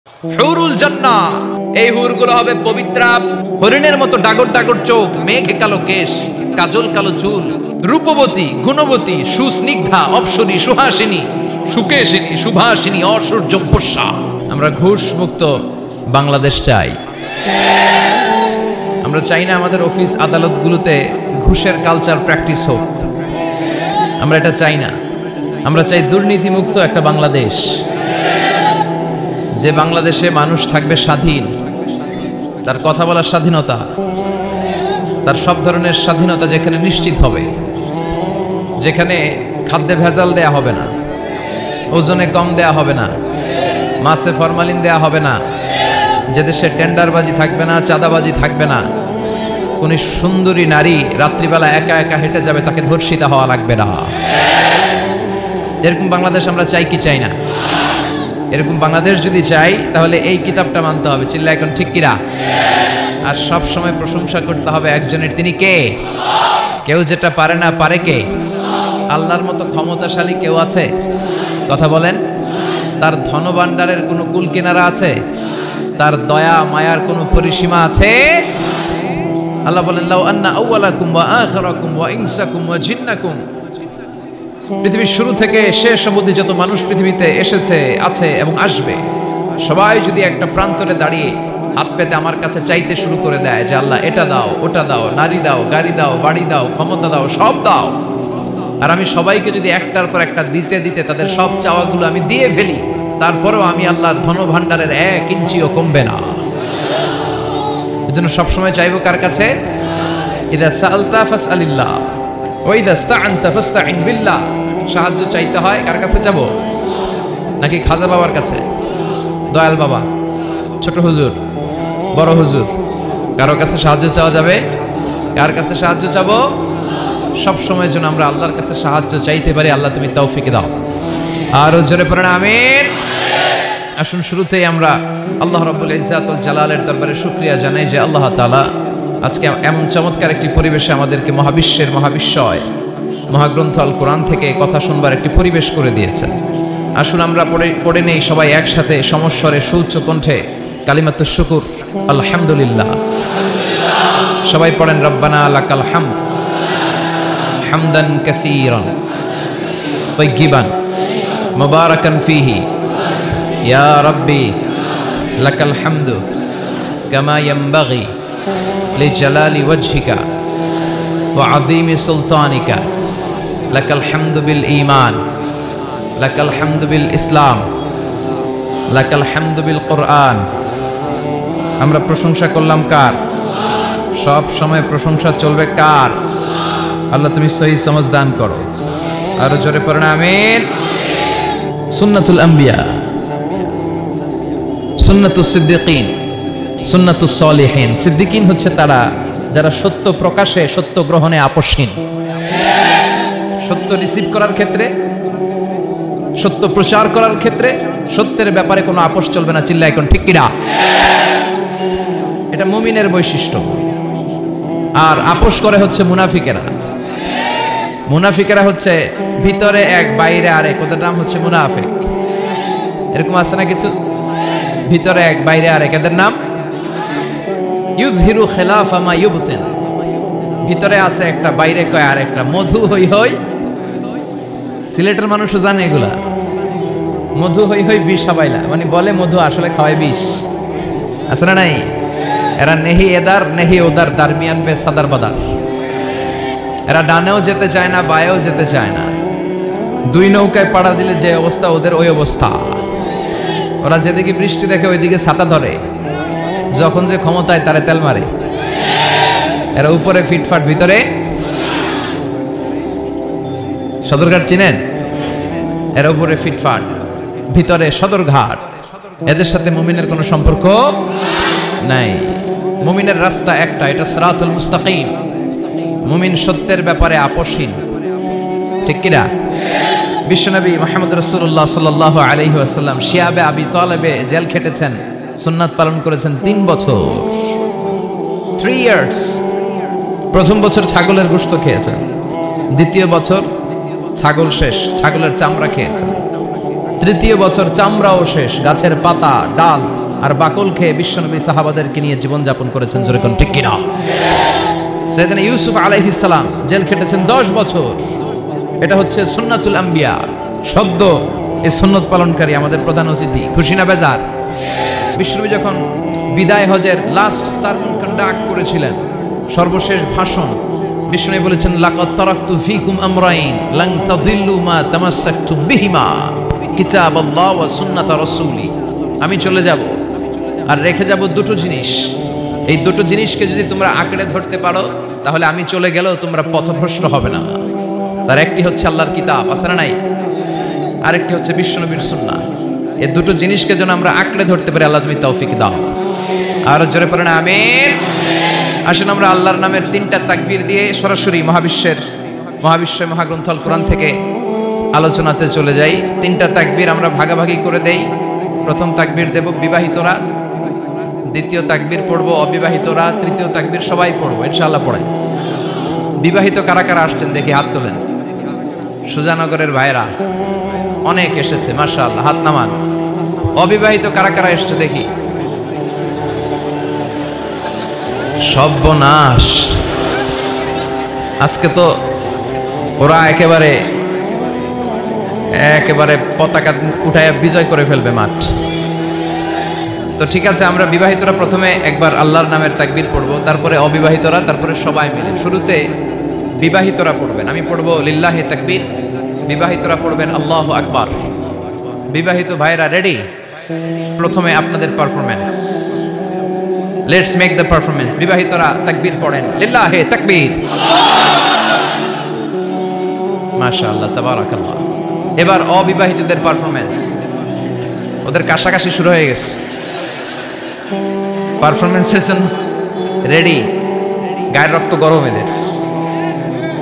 হুরুল জান্নাহ, এই হুরগুলো হবে পবিত্রা, হরিণের মতো ডাগর ডাগর চোখ, মেঘে কালো কেশ, কাজল কালো চুল, রূপবতী, গুণবতী, সুস্নিগ্ধা, অপ্সরী, সুহাসিনী, সুকেশিনী, সুভাষিনী, অসূর্যম পোষ্যা। আমরা ঘুষ মুক্ত বাংলাদেশ চাই। আমরা চাই না আমাদের অফিস আদালতগুলোতে ঘুষের কালচার প্র্যাকটিস হোক। আমরা এটা চাই না। আমরা চাই দুর্নীতিমুক্ত একটা বাংলাদেশ, যে বাংলাদেশে মানুষ থাকবে স্বাধীন, তার কথা বলার স্বাধীনতা, তার সব ধরনের স্বাধীনতা যেখানে নিশ্চিত হবে, যেখানে খাদ্যে ভেজাল দেয়া হবে না, ওজনে কম দেয়া হবে না, মাছে ফরমালিন দেয়া হবে না, যে দেশে টেন্ডারবাজি থাকবে না, চাঁদাবাজি থাকবে না, কোন সুন্দরী নারী রাত্রিবেলা একা একা হেঁটে যাবে, তাকে ধর্ষিতা হওয়া লাগবে না। এরকম বাংলাদেশ আমরা চাই কি চাই না? এরকম বাংলাদেশ যদি চাই তাহলে এই কিতাবটা মানতে হবে। চিল্লা এখন ঠিক কিরা? আর সব সময় প্রশংসা করতে হবে একজনের, তিনি কে? কেউ যেটা পারে না, পারে কে? আল্লাহর মতো ক্ষমতাশালী কেউ আছে? কথা বলেন। তার ধনভাণ্ডারের কোনো কুল কিনারা আছে? তার দয়া মায়ার কোনো পরিসীমা আছে? আল্লাহ বলেন, লাউ আন্না আউওয়ালাকুম ওয়া আখিরাকুম ওয়া ইনসাকুম ওয়া জিন্নাকুম, পৃথিবীর শুরু থেকে শেষ অবধি যত মানুষ পৃথিবীতে এসেছে, আছে এবং আসবে, সবাই যদি একটা প্রান্তরে দাঁড়িয়ে হাত পেতে আমার কাছে চাইতে শুরু করে দেয় যে আল্লাহ এটা দাও, ওটা দাও, নারী দাও, গাড়ি দাও, বাড়ি দাও, ক্ষমতা দাও, সব দাও, আর আমি সবাইকে যদি একটার পর একটা দিতে দিতে তাদের সব চাওয়াগুলো আমি দিয়ে ফেলি, তারপরেও আমি আল্লাহর ধনভাণ্ডারের 1 ইঞ্চিও কমবে না। এজন্য সবসময় চাইবো কার কাছে? ইদা সাআলতা ফাসআলিল্লাহ ওয়া ইদা ইসতাআনতা ফাসতাইন বিল্লাহ। সাহায্য চাইতে হয় কার কাছে যাব? নাকি খাজা বাবার কাছে, দয়াল বাবা, ছোট হুজুর, বড় হুজুর, কারো কাছে সাহায্য চাওয়া যাবে? কার কাছে সাহায্য চাবো? সব সময়ের জন্য আমরা আল্লাহর কাছে সাহায্য চাইতে পারি। আল্লাহ তুমি তৌফিক দাও। আরো জোরে পড়েন আমিন। আসুন শুরুতেই আমরা আল্লাহ রাব্বুল ইজ্জাত ওয়াল জালালের দরবারে শুকরিয়া জানাই যে আল্লাহ তাআলা আজকে এমন চমৎকার একটি পরিবেশে আমাদেরকে মহাবিশ্বের মহাবিশ্বয় মহাগ্রন্থ আল কোরআন থেকে কথা শুনবার একটি পরিবেশ করে দিয়েছেন। আসুন আমরা পড়ে নেই সবাই একসাথে সমস্বরে সুউচ্চ কণ্ঠে কালিমাতুশ শুকুর, আলহামদুলিল্লাহ। সবাই পড়েন, রব্বানা লাকাল হামদ হামদান কাসীরান তাইয়িবান মুবারাকান ফীহি ইয়া রাব্বি লাকাল হামদু কামা ইয়ানবাগি লিজালালি ওয়াজহিকা ওয়া আযীমি সুলতানিকা লাকাল হামদু বিল ঈমান লাকাল হামদু বিল ইসলাম লাকাল হামদু বিল কুরআন। আমরা প্রশংসা করলাম কার? সব সময় প্রশংসা চলবে কার? আল্লাহ তুমি সহি সমঝ দান করো। আরো জোরে পড়েন আমিন। সুন্নাতুল আম্বিয়া, সুন্নাতুস সিদ্দিকিন, সুন্নাতুস সলিহিন। সিদ্দিকিন হচ্ছে তারা যারা সত্য প্রকাশে, সত্য গ্রহণে আপোষহীন। সত্য রিসিভ করার ক্ষেত্রে, সত্য প্রচার করার ক্ষেত্রে সত্যের ব্যাপারে কোনো আপোষ চলবে না। চিল্লা এখন ঠিক কিনা? এটা মুমিনের বৈশিষ্ট্য। আর আপোষ করে হচ্ছে মুনাফিকেরা। মুনাফিকেরা হচ্ছে ভিতরে এক বাইরে আরেক, ওদের নাম হচ্ছে মুনাফিক। এরকম আছে না কিছু? ভিতরে এক বাইরে আরেক, এদের নাম ইউযহিরু খিলাফা মা ইউবতিন। ভিতরে আছে একটা, বাইরে কয় আর একটা। মধু হই হই, সিলেটের মানুষও জানে এগুলা। মধু হই হই বিষ হাবাইলা, মানে বলে মধু, আসলে খাওয়ায় বিষ। আছে না নাই? এরা নেহি এদার নেহি ওদার, দারমিয়ান বে সাদার বাদার। এরা ডানেও যেতে চায় না, বায়েও যেতে চায় না। দুই নৌকায় পাড়া দিলে যে অবস্থা, ওদের ওই অবস্থা। ওরা যেদিকে বৃষ্টি দেখে ওইদিকে ছাতা ধরে, যখন যে ক্ষমতায় তারে তেল মারে। এরা উপরে ফিটফাট, ভিতরে সদরঘাট চিনেন? এরা উপরে ফিটফাট, ভিতরে সদরঘাট। এদের সাথে মুমিনের কোনো সম্পর্ক নাই। মুমিনের রাস্তা একটা, এটা সিরাতুল মুস্তাকিম। মুমিন সত্যের ব্যাপারে আপোষহীন। ঠিক কিনা? বিশ্বনবী মুহাম্মদ রাসূলুল্লাহ সাল্লাল্লাহু আলাইহি ওয়াসাল্লাম শিয়াবে আবি তালেবে জেল খেটেছেন, সুন্নাত পালন করেছেন 3 বছর, 3 ইয়ার্স। প্রথম বছর ছাগলের গোশত খেয়েছেন, দ্বিতীয় বছর ছাগল শেষ, ছাগলের চামড়া খেয়েছেন, তৃতীয় বছর চামড়াও শেষ, গাছের পাতা ডাল আর বাকল খেয়ে বিশ্বনবী সাহাবাদেরকে নিয়ে জীবনযাপন করেছেন। জোরে কোন ঠিক কিনা? সাইয়েদনা ইউসুফ আলাইহিস সালাম জেল খেটেছেন 10 বছর। এটা হচ্ছে সুন্নাতুল আম্বিয়া শব্দ। এই সুন্নত পালনকারী আমাদের প্রধান অতিথি, খুশি না বেজার? বিশ্বনবী যখন বিদায় হজের লাস্ট সারমন কন্ডাক্ট করেছিলেন, সর্বশেষ ভাষণ, বিশ্বনবী বলেছেন লাকাদ তারাকতু ফীকুম আমরাইন লান তাদিল্লু মা তামাসসাকতুম বিহিমা কিতাবাল্লাহ ওয়া সুন্নাতা রাসূলি। আমি চলে যাব আর রেখে যাব দুটো জিনিস। এই দুটো জিনিসকে যদি তোমরা আঁকড়ে ধরতে পারো তাহলে আমি চলে গেলেও তোমরা পথভ্রষ্ট হবে না। তার একটি হচ্ছে আল্লাহর কিতাব, আছে না নাই? আরেকটি হচ্ছে বিশ্বনবীর সুন্নাহ। এই দুটো জিনিসকে যেন আমরা আঁকড়ে ধরতে পারি, আল্লাহ তুমি তৌফিক দাও। আর জোরে পড়েন আমিন। আসুন আমরা আল্লাহর নামের 3টা তাকবীর দিয়ে সরাসরি মহাবিশ্ব মহাগ্রন্থ আল কোরআন থেকে আলোচনাতে চলে যাই। 3টা তাকবীর আমরা ভাগাভাগি করে দেই। প্রথম তাকবীর দেব বিবাহিতরা, দ্বিতীয় তাকবীর পড়বো অবিবাহিতরা, তৃতীয় তাকবীর সবাই পড়বো ইনশাআল্লাহ। পড়েন। বিবাহিত কারা কারা আসছেন দেখি, হাত তোলেন। সুজানগরের ভাইরা অনেক এসেছে, মাশাআল্লাহ, হাত নামান। অবিবাহিত কারা কারা এসছে দেখি। সর্বনাশ, আজকে তো ওরা একেবারে পতাকা উঠায় বিজয় করে ফেলবে মাঠ। তো ঠিক আছে, আমরা বিবাহিতরা প্রথমে একবার আল্লাহর নামের তাকবীর পড়বো, তারপরে অবিবাহিতরা, তারপরে সবাই মিলে। শুরুতে বিবাহিতরা পড়বেন, আমি পড়বো লিল্লাহি তাকবীর, বিবাহিতরা পড়বেন আল্লাহু আকবার। বিবাহিত ভাইরা রেডি? প্রথমে আপনাদের performance, let's make the performance. বিবাহিতরা তাকবীর পড়েন, লিল্লাহি তাকবীর, মাশাআল্লাহ, তাবারাকাল্লাহ। এবার অবিবাহিতদের পারফরম্যান্স, ওদের কাশাকাশি শুরু হয়ে গেছে পারফরম্যান্সের জন্য। রেডি? গায়ের রক্ত গরম এদের,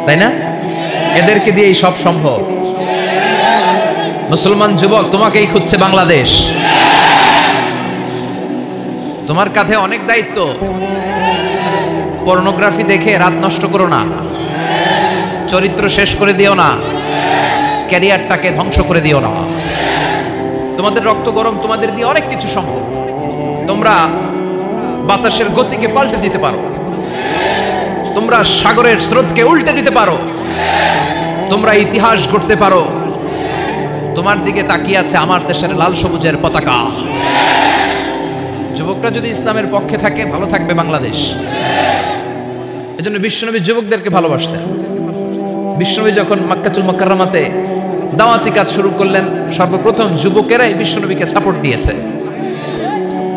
তাই না? এদেরকে দিয়েই সব সম্ভব। মুসলমান যুবক, তোমাকেই খুঁজছে বাংলাদেশ। তোমার কাঁধে অনেক দায়িত্ব। পর্নোগ্রাফি দেখে রাত নষ্ট করো না, চরিত্র শেষ করে দিও না, ক্যারিয়ারটাকে ধ্বংস করে দিও না। তোমাদের রক্ত গরম, তোমাদের দিয়ে অনেক কিছু সম্ভব। তোমরা বাতাসের গতিকে পাল্টে দিতে পারো, তোমরা সাগরের স্রোতকে উল্টে দিতে পারো, তোমরা ইতিহাস গড়তে পারো। তোমার দিকে তাকিয়ে আছে আমার দেশের লাল সবুজের পতাকা। যুবকরা যদি ইসলামের পক্ষে থাকে, ভালো থাকবে বাংলাদেশ। এজন্য বিশ্বনবী যুবকদেরকে ভালোবাসতেন। বিশ্বনবী যখন মক্কাতুল মুকাররমাতে দাওয়াতি কাজ শুরু করলেন, সর্বপ্রথম যুবকেরাই বিশ্বনবীকে সাপোর্ট দিয়েছে।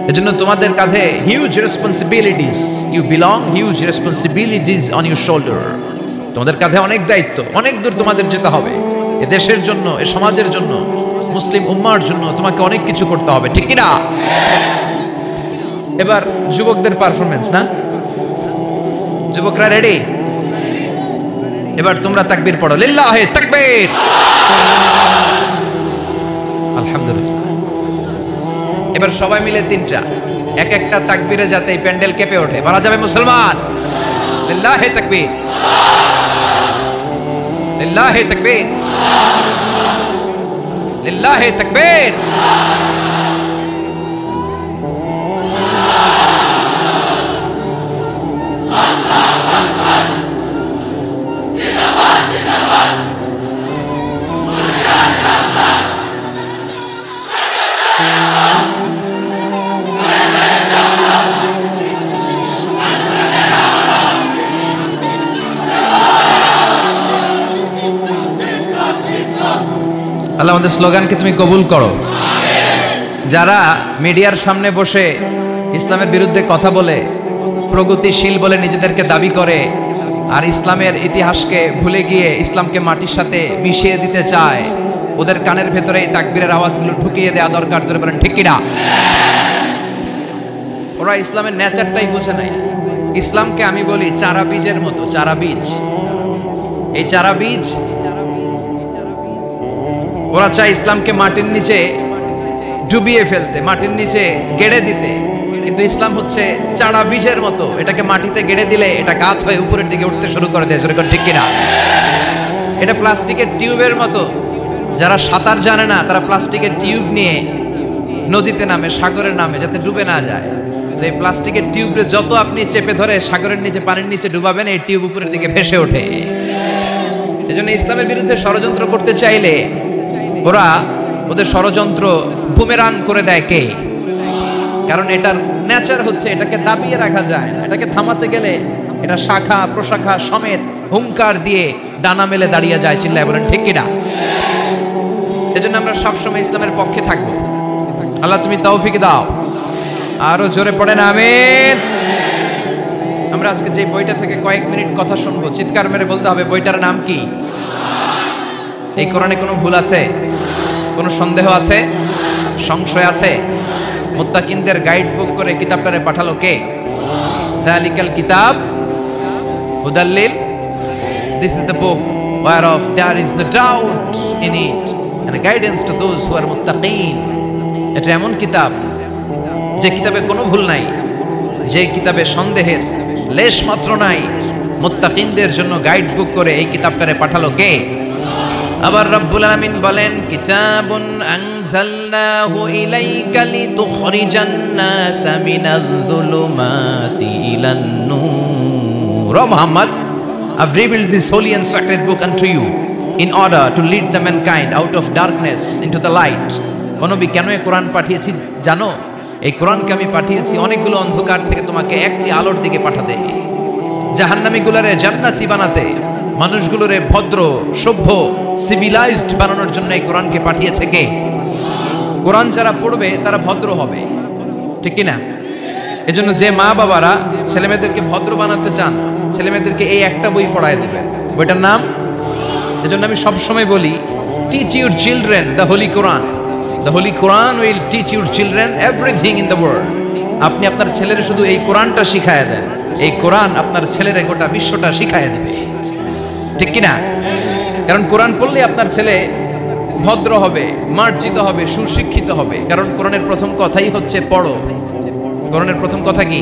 এজন্য তোমাদের কাঁধে huge responsibilities, you belong huge responsibilities on your shoulder. তোমাদের কাঁধে অনেক দায়িত্ব, অনেক দূর তোমাদের যেতে হবে। এ দেশের জন্য, এ সমাজের জন্য, মুসলিম উম্মার জন্য তোমাকে অনেক কিছু করতে হবে, ঠিক কি না? এবার যুবকদের পারফরম্যান্স, না? যুবকরা রেডি? এবার তোমরা তাকবীর পড়ো, লিল্লাহি তাকবীর, আলহামদুলিল্লাহ। এবার সবাই মিলে 3টা, এক একটা তাকবীরে যাতে এই প্যান্ডেল কেঁপে ওঠে। বলা যাবে মুসলমান, লিল্লাহি তাকবীর, লিল্লাহি তাকবীর, লিল্লাহি তাকবীর। আল্লাহ আমাদের স্লোগানকে তুমি কবুল করো। যারা মিডিয়ার সামনে বসে ইসলামের বিরুদ্ধে কথা বলে, প্রগতিশীল বলে নিজেদেরকে দাবি করে, আর ইসলামের ইতিহাসকে ভুলে গিয়ে ইসলামকে মাটির সাথে মিশিয়ে দিতে চায়, ওদের কানের ভেতরে এই তাকবীরের আওয়াজগুলো ঢুকিয়ে দেওয়া দরকার। জোরে বলেন ঠিক কিনা? ওরা ইসলামের নেচারটাই বোঝে নাই। ইসলামকে আমি বলি চারা বীজের মতো, চারা বীজ। এই চারা বীজ ওরা চায় ইসলামকে মাটির নিচে ডুবিয়ে ফেলতে, মাটির নিচে গেড়ে দিতে। কিন্তু ইসলাম হচ্ছে চারা বীজের মতো, এটাকে মাটিতে গেড়ে দিলে এটা গাছ হয়ে উপরের দিকে উঠতে শুরু করে দেয়। ঠিক কিনা? এটা প্লাস্টিকের টিউবের মতো, যারা সাঁতার জানে না তারা প্লাস্টিকের টিউব নিয়ে নদীতে নামে, সাগরের নামে, যাতে ডুবে না যায়। তো এই প্লাস্টিকের টিউবে যত আপনি চেপে ধরে সাগরের নিচে, পানির নিচে ডুবাবেন, এই টিউব উপরের দিকে ভেসে ওঠে। এজন্য ইসলামের বিরুদ্ধে ষড়যন্ত্র করতে চাইলে ওরা ওদের ষড়যন্ত্র বুমেরাং করে দেয় কে? কারণ এটার নেচার হচ্ছে এটাকে দাবিয়ে রাখা যায় না, এটাকে থামাতে গেলে এটা শাখা প্রশাখা সমেত হুঙ্কার দিয়ে ডানা মেলে দাঁড়িয়ে যায়। চিল্লায় বলেন ঠিক কিনা? এজন্য আমরা সবসময় ইসলামের পক্ষে থাকবো। আল্লাহ তুমি তৌফিক দাও। আরো জোরে পড়েন আমিন। আমরা আজকে যে বইটা থেকে কয়েক মিনিট কথা শুনবো, চিৎকার মেরে বলতে হবে বইটার নাম কি? এই কোরআনে কোনো ভুল আছে? কোনো সন্দেহ আছে? সংশয় আছে? মুত্তাকিনদের গাইড বুক করে কিতাবটারে পাঠালো কে? যালিকাল কিতাব হুদাল্লিল, this is the book whereof there is no doubt in it and a guidance to those who are muttaqin. এটা এমন কিতাব যে কিতাবে কোনো ভুল নাই, যে কিতাবে সন্দেহের লেশ মাত্র নাই। মুত্তাকিনদের জন্য গাইড বুক করে এই কিতাবটারে পাঠালো কে? আবার রব্বুল আলামিন বলেন, কিতাবুন আনজালনাহু ইলাইকা লিতুখরিজান নাসা মিনায-যুলুমাতি ইলান-নূর। ও মুহাম্মদ, I've revealed this holy and sacred book unto you in order to lead the mankind out of darkness into the light. ও নবী, কেন এই কোরআন পাঠিয়েছি জানো? এই কোরআনকে আমি পাঠিয়েছি অনেকগুলো অন্ধকার থেকে তোমাকে একটি আলোর দিকে পাঠাতে, জাহান্নামীগুলোরে জান্নাতি বানাতে, মানুষগুলোরে ভদ্র সভ্য সিভিলাইজড বানানোর জন্য এই কোরআনকে পাঠিয়েছে কে? কোরআন যারা পড়বে তারা ভদ্র হবে, ঠিক কিনা? এজন্য যে মা বাবারা ছেলেমেয়েদেরকে ভদ্র বানাতে চান, ছেলেমেয়েদেরকে এই একটা বই পড়ায় দেবেন, বইটার নাম। এজন্য আমি সবসময় বলি, teach your children the Holi Quran. The Holi Quran will teach your children everything in the world. আপনি আপনার ছেলের শুধু এই কোরআনটা শিখায় দেন, এই কোরআন আপনার ছেলের গোটা বিশ্বটা শিখায় দেবে, ঠিক কিনা? কারণ কোরআন পড়লে আপনার ছেলে ভদ্র হবে, মার্জিত হবে, সুশিক্ষিত হবে। কারণ কোরআনের প্রথম কথাই হচ্ছে পড়ো। কোরআনের প্রথম কথা কি?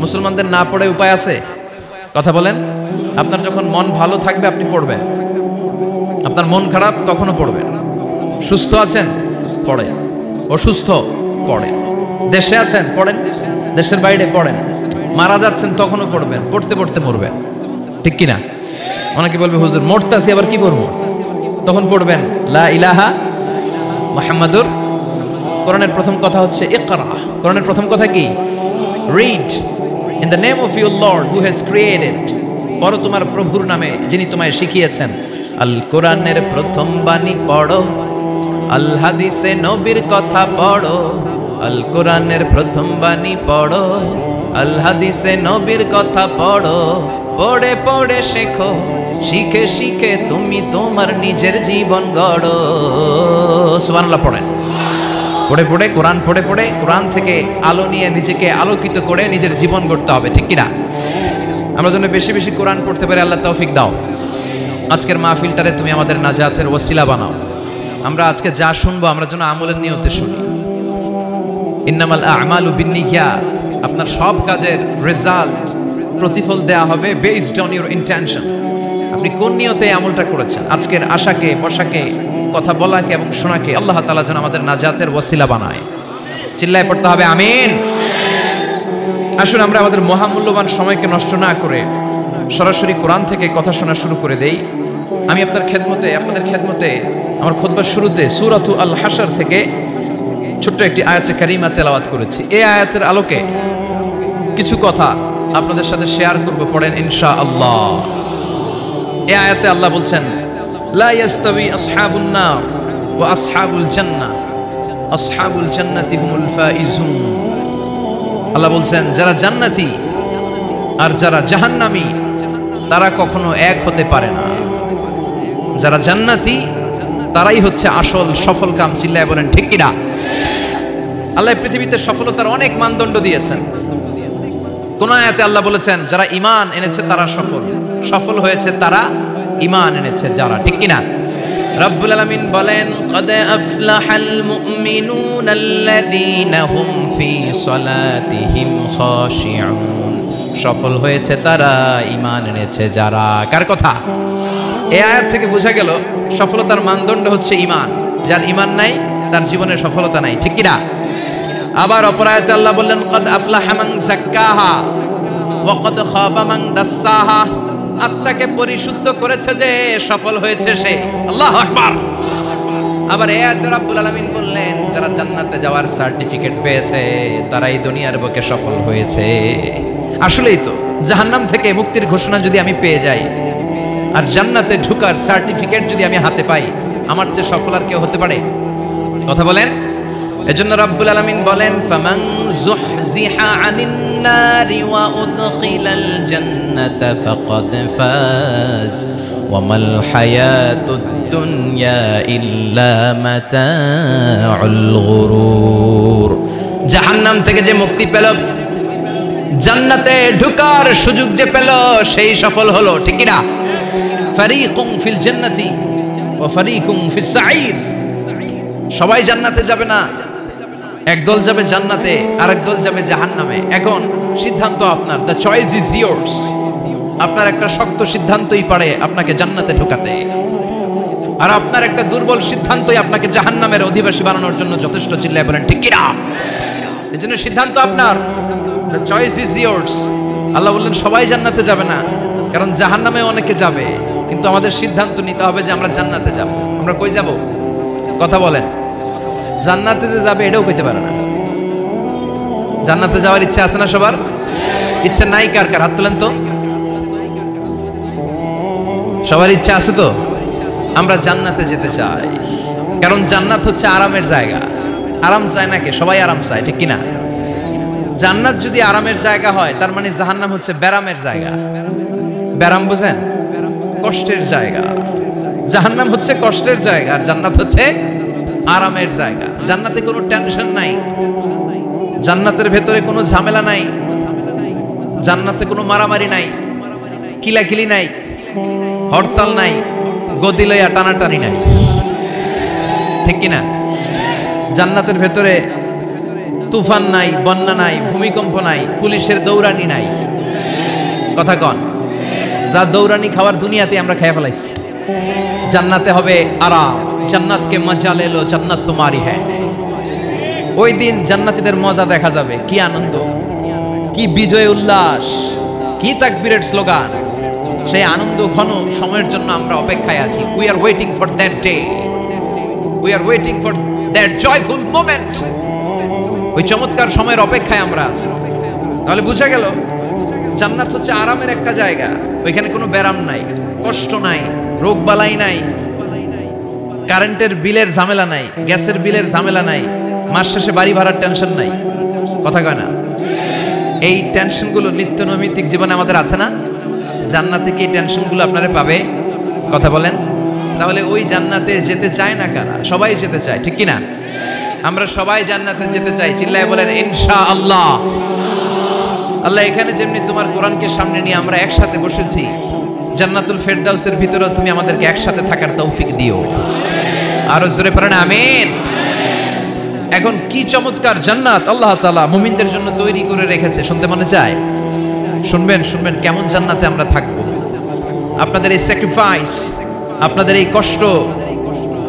মুসলমানদের না পড়ে উপায় আছে? কথা বলেন। আপনার যখন মন ভালো থাকবে আপনি পড়বেন, আপনার মন খারাপ তখনও পড়বেন। সুস্থ আছেন পড়েন, অসুস্থ পড়েন, দেশে আছেন পড়েন, দেশের বাইরে পড়েন, মারা যাচ্ছেন তখনও পড়বেন, পড়তে পড়তে মরবেন, ঠিক কিনা? অনেকে বলবে হুজুর মরতাছি আবার কি পড়বো? তখন পড়বেন লা ইলাহা মুহাম্মাদুর। কোরআনের প্রথম কথা হচ্ছে ইকরা। কোরআনের প্রথম কথা কি? Read in the name of your Lord who has created. পড়ো তোমার প্রভুর নামে যিনি তোমায় শিখিয়েছেন। আল কোরআনের প্রথম বাণী পড়ো, আল হাদিসে নবীর কথা পড়ো। আল কোরআনের প্রথম বাণী পড়ো, আল হাদিসে নবীর কথা পড়ো। পড়ে পড়ে শেখো, শিখে শিখে তুমি তোমার নিজের জীবন গড়ো। সুবহানাল্লাহ পড়েন। পড়ে পড়ে কোরআন পড়ে পড়ে কোরআন থেকে আলো নিয়ে নিজেকে আলোকিত করে নিজের জীবন গড়তে হবে, ঠিক কিনা? আমরা যেন বেশি বেশি কোরআন পড়তে পারি, আল্লাহ তৌফিক দাও। আজকের মাহফিলটারে তুমি আমাদের নাজাতের ওসিলা বানাও। আমরা আজকে যা শুনবো আমরা যেন আমলের নিয়তে শুনি। ইন্নামাল আমালু বিন্নিয়াত। আপনার সব কাজের রেজাল্ট, প্রতিফল দেয়া হবে বেসড অন ইউর ইন্টেনশন। আপনি কোন নিয়তে আমলটা করেছেন। আজকের আশাকে বসাকে, কথা বলাকে এবং শোনাকে আল্লাহ তাআলা যেন আমাদের নাজাতের ওসিলা বানায়। চিল্লায় পড়তে হবে আমিন। আসুন আমরা আমাদের মহামূল্যবান সময়কে নষ্ট না করে সরাসরি কোরআন থেকে কথা শোনা শুরু করে দেই। আমি আপনাদের খেদমতে আমার খুতবার শুরুতে সূরাতু আল হাশর থেকে ছোট্ট একটি আয়াতে কারিমা তেলাওয়াত করেছি। এই আয়াতের আলোকে কিছু কথা আপনাদের সাথে শেয়ার করব, পড়েন ইনশাআল্লাহ। এই আয়াতে আল্লাহ বলছেন, লা ইয়াস্তাবি আসহাবুন নার ওয়া আসহাবুল জান্নাহ, আসহাবুল জান্নাতি হুমুল ফাইজুন। আল্লাহ বলছেন যারা জান্নাতি আর যারা জাহান্নামী তারা কখনো এক হতে পারে না। যারা জান্নাতি তারাই হচ্ছে আসল সফল কাম। চিল্লায় বলেন ঠিক কিনা? আল্লাহ পৃথিবীতে সফলতার অনেক মানদণ্ড দিয়েছেন। কোন আয়াতে আল্লাহ বলেছেন যারা ঈমান এনেছে তারা সফল হয়েছে, তারা ঈমান এনেছে যারা, ঠিক কিনা? রব্বুল আলামিন বলেন, ক্বাদ আফলাহাল মুমিনুনাল্লাযীনা হুম ফি সালাতিহিম খাশিউন। সফল হয়েছে তারা, ঈমান এনেছে যারা। কার কথা? এই আয়াত থেকে বোঝা গেল সফলতার মানদণ্ড হচ্ছে ঈমান। যার ঈমান নাই তার জীবনে সফলতা নাই, ঠিক কি না? আবার অপর আয়াতে আল্লাহ বললেন কদ আফলাহা মান যাক্কাহা ওয়া কদ খাবা মান দাসসাহা। আত্মাকে পরিশুদ্ধ করেছে যে সফল হয়েছে সে। আল্লাহু আকবার। আবার এই আয়াতে রাব্বুল আলামিন বললেন যারা জান্নাতে যাওয়ার সার্টিফিকেট পেয়েছে তারাই দুনিয়ার বুকে সফল হয়েছে। আসলেই তো, জাহান্নাম থেকে মুক্তির ঘোষণা যদি আমি পেয়ে যাই আর জান্নাতে ঢোকার সার্টিফিকেট যদি আমি হাতে পাই, আমার চেয়ে সফল আর কেউ হতে পারে? কথা বলেন। এজন্য রাব্বুল আলামিন বলেন ফামান যুহজিহা আনিন নারি ওয়া উদখিলাল জান্নাতা ফাকাদ ফাজ ওয়া মাল হায়াতুদ দুনিয়া ইল্লা মাতাউল গুরুর। জাহান্নাম থেকে যে মুক্তি পেল, জান্নাতে ঢোকার সুযোগ যে পেল, সেই সফল হলো, ঠিক কি না? ফারীকুম ফিল জান্নাতি ওয়া ফারীকুম ফিস সাঈর। সবাই জান্নাতে যাবে না, একদল যাবে জান্নাতে আর একদল যাবে জাহান্নামে। এখন সিদ্ধান্ত আপনার, দ্য চয়েস ইজ ইয়ার্স। আপনার একটা শক্ত সিদ্ধান্তই পারে আপনাকে জান্নাতে ঢোকাতে, আর আপনার একটা দুর্বল সিদ্ধান্তই আপনাকে জাহান্নামের অধিবাসী বানানোর জন্য যথেষ্ট। চিল্লায় বলেন ঠিক কি না? এজন্য সিদ্ধান্ত আপনার, দ্য চয়েস ইজ ইয়ার্স। আল্লাহ বললেন সবাই জান্নাতে যাবে না, কারণ জাহান্নামে অনেকে যাবে, কিন্তু আমাদের সিদ্ধান্ত নিতে হবে যে আমরা জান্নাতে যাব। আমরা কই যাব? কথা বলেন। জান্নাতে যে যাবে এটাও কইতে পারে না। জান্নাতে যাওয়ার ইচ্ছা আছে না সবার? ইচ্ছা নাই কার কার? হাত তোলেন তো। সবার ইচ্ছা আছে তো? আমরা জান্নাতে যেতে চাই, কারণ জান্নাত হচ্ছে আরামের জায়গা। আরাম চায় না কে? সবাই আরাম চায়, ঠিক কিনা? জান্নাত যদি আরামের জায়গা হয়, তার মানে জাহান্নাম হচ্ছে ব্যারামের জায়গা। ব্যারাম বুঝেন? কষ্টের জায়গা। জাহান্নাম হচ্ছে কষ্টের জায়গা, জান্নাত হচ্ছে আরামের জায়গা। জান্নাতে কোনো টেনশন নাই, জান্নাতের ভেতরে কোনো ঝামেলা নাই, জান্নাতে কোনো মারামারি নাই, কিলাকিলি নাই, হরতাল নাই, গদি লইয়া টানাটানি নাই, ঠিক কিনা? জান্নাতের ভেতরে তুফান নাই, বন্যা নাই, ভূমিকম্প নাই, পুলিশের দৌড়ানি নাই। কথা কন। যা দৌড়ানি খাওয়ার দুনিয়াতে আমরা খেয়ে ফেলাইছি। জান্নাতে হবে আরাম। জান্নাতকে মজা লে লো, জান্নাত তোমারই হ্যায়। ওই দিন জান্নাতীদের মজা দেখা যাবে। কি আনন্দ, কি বিজয় উল্লাস, কি তাকবীরের স্লোগান। সেই আনন্দ ঘন সময়ের জন্য আমরা অপেক্ষায় আছি। We are waiting for that day, we are waiting for that joyful moment. ওই চমৎকার সময়ের অপেক্ষায় আমরা আছি। তাহলে বুঝা গেল জান্নাত হচ্ছে আরামের একটা জায়গা। ওইখানে কোনো ব্যারাম নাই, কষ্ট নাই, রোগ বালাই নাই, কারেন্টের বিলের ঝামেলা নাই, গ্যাসের বিলের ঝামেলা নাই, মাস শেষে বাড়ি ভাড়ার টেনশন নাই। কথা কয় না? এই টেনশনগুলো নিত্য নৈমিত্তিক জীবনে আমাদের আছে না? জান্নাতে কি এই টেনশনগুলো আপনারা পাবে? কথা বলেন। তাহলে ওই জান্নাতে যেতে চায় না কারা? সবাই যেতে চায়, ঠিক কিনা? আমরা সবাই জান্নাতে যেতে চাই। চিল্লায় বলেন ইনশাআল্লাহ। আল্লাহ এখানে যেমনি তোমার কোরআনকে সামনে নিয়ে আমরা একসাথে বসেছি, জান্নাতুল ফেরদাউসের ভিতরেও তুমি আমাদেরকে একসাথে থাকার তৌফিক দিও। আরো জোরে পড়েন আমিন। এখন কি চমৎকার জান্নাত আল্লাহ তাআলা মুমিনদের জন্য তৈরি করে রেখেছে, শুনতে মনে চায়? শুনবেন শুনবেন কেমন জান্নাতে আমরা থাকবো। আপনাদের এই স্যাক্রিফাইস, আপনাদের এই কষ্ট,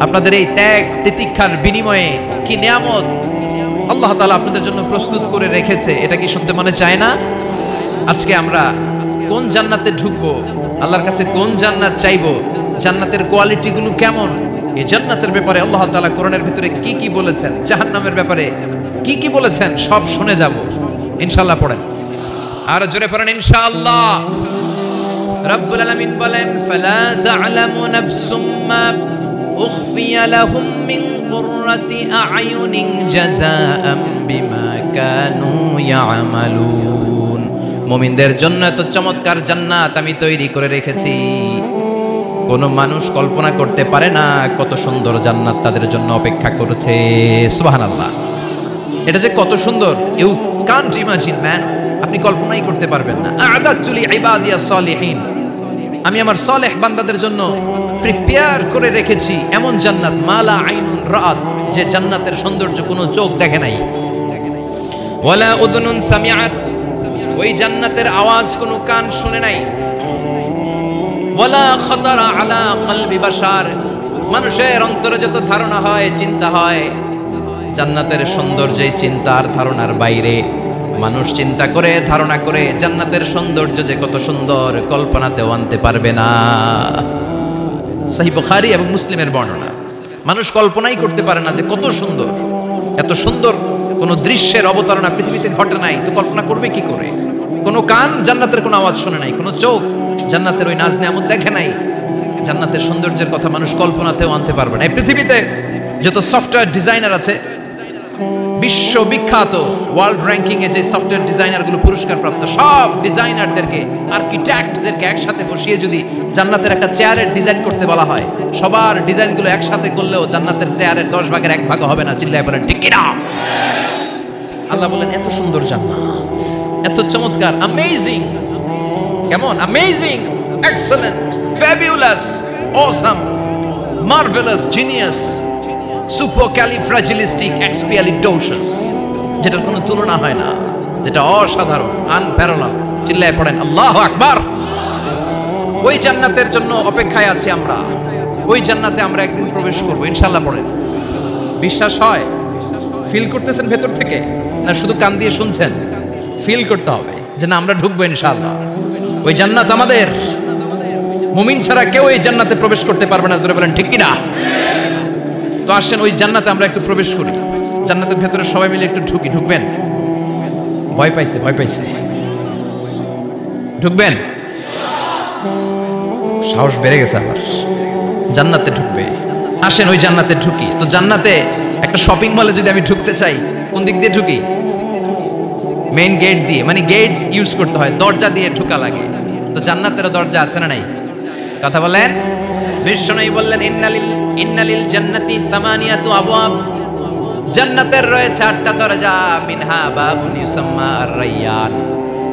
আপনাদের এই ত্যাগ তিতিক্ষার বিনিময়ে কি নিয়ামত আল্লাহ তাআলা আপনাদের জন্য প্রস্তুত করে রেখেছে, এটা কি শুনতে মনে চায় না? আজকে আমরা কোন জান্নাতে ঢুকবো, আল্লাহর কাছে কোন জান্নাত চাইবো, জান্নাতের কোয়ালিটি গুলো কেমন, এই জান্নাতের ব্যাপারে আল্লাহ তাআলা কোরআনের ভিতরে কি কি বলেছেন, জাহান্নামের ব্যাপারে কি কি বলেছেন, সব শুনে যাব ইনশাআল্লাহ। পড়েন আর জোরে পড়েন ইনশাআল্লাহ। রব্বুল আলামিন বলেন ফালা তা'লামু নাফসুম মা উখফিয়া লাহুম মিন কুররাতি আ'য়ুনিন জাযাআম বিমা কানু ইয়া'মালুন। মুমিনদের জন্য এত চমৎকার জান্নাত আমি তৈরি করে রেখেছি, কোন মানুষ কল্পনা করতে পারে না কত সুন্দর জান্নাত তাদের জন্য অপেক্ষা করছে। সুবহানাল্লাহ। এটা যে কত সুন্দর, ইউ কান্ট ইমাজিন ম্যান, আপনি কল্পনাই করতে পারবেন না। আ'দাতু লি ইবাদিয়াস সালিহিন, আমি আমার সালেহ বান্দাদের জন্য প্রিপেয়ার করে রেখেছি এমন জান্নাত, মালা আইনুন রাআত, যে জান্নাতের সৌন্দর্য কোনো চোখ দেখে নাই, ওয়ালা উযুনুন সামিআত, ওই জান্নাতের আওয়াজ কোনো কান শুনে নাই, ওয়ালা খাতারা আলা কলবি বাশার, মানুষের অন্তরে যত ধারণা হয়, চিন্তা হয়, জান্নাতের সৌন্দর্যের চিন্তার ধারণার বাইরে। মানুষ চিন্তা করে, ধারণা করে জান্নাতের সৌন্দর্য যে কত সুন্দর, কল্পনাতেও আনতে পারবে না। সহিহ বুখারী এবং মুসলিমের বর্ণনা। মানুষ কল্পনাই করতে পারে না যে কত সুন্দর, এত সুন্দর কোন দৃশ্যের অবতারণা পৃথিবীতে ঘটে নাই, তো কল্পনা করবে কি করে? কোনো কান জান্নাতের কোনো আওয়াজ শোনে নাই, কোনো চোখ জান্নাতের ওই নাজ নেয়ামত দেখে নাই, জান্নাতের সৌন্দর্যের কথা মানুষ কল্পনাতেও আনতে পারবে না। এই পৃথিবীতে যত সফটওয়্যার ডিজাইনার আছে, বিশ্ববিখ্যাত ওয়ার্ল্ড র্যাঙ্কিং এ যে সফটওয়্যার ডিজাইনার গুলো পুরস্কার প্রাপ্ত, সব ডিজাইনারদেরকে, আর্কিটেক্টদেরকে একসাথে বসিয়ে যদি জান্নাতের একটা চেয়ারের ডিজাইন করতে বলা হয়, সবার ডিজাইনগুলো একসাথে করলেও জান্নাতের চেয়ারের 10 ভাগের 1 ভাগ হবে না। চিল্লায় বলেন ঠিক কিনা? আল্লাহ বলেন এত সুন্দর জান্নাত, এত চমৎকার, অ্যামেজিং। কেমন? Amazing, excellent, fabulous, awesome, marvelous, genius, supercalifragilisticexpialidocious, যেটার কোনো তুলনা হয় না, যেটা অসাধারণ, আনপ্যারালাল। চিল্লায় পড়েন আল্লাহু আকবার। ওই জান্নাতের জন্য অপেক্ষায় আছি আমরা। ওই জান্নাতে আমরা একদিন প্রবেশ করব ইনশাআল্লাহ। পড়েন। বিশ্বাস হয়? ফিল করতেছেন ভেতর থেকে, না শুধু কান দিয়ে শুনছেন? ফিল করতে হবে যে না, আমরা ঢুকবো ইনশাআল্লাহ। ওই জান্নাত আমাদের। মুমিন ছাড়া কেউ এই জান্নাতে প্রবেশ করতে পারবে না। জোরে বলেন ঠিক কিনা? তো আসেন ওই জান্নাতে আমরা একটু প্রবেশ করি। জান্নাতের ভেতরে সবাই মিলে একটু ঢুকি। ঢুকবেন? ভয় পাইছে, ভয় পাইছে। ঢুকবেন? সাহস বেড়ে গেছে আবার। জান্নাতে ঢুকবে। আসেন ওই জান্নাতে ঢুকি। তো জান্নাতে একটা শপিং মলে যদি আমি ঢুকতে চাই, কোন দিক দিয়ে ঢুকি? মেইন গেট দিয়ে, মানে গেট ইউজ করতে হয়, দরজা দিয়ে ঢোকা লাগে। তো জান্নাতের দরজা আছে না নাই? কথা বলেন। বিশ্বনবী বললেন ইন্নালিল জান্নাতি সামানিয়াতু আবওয়াব, জান্নাতের রয়েছে 8টা দরজা। মিনহা বাবুন ইউসাম্মা আর-রায়্যান,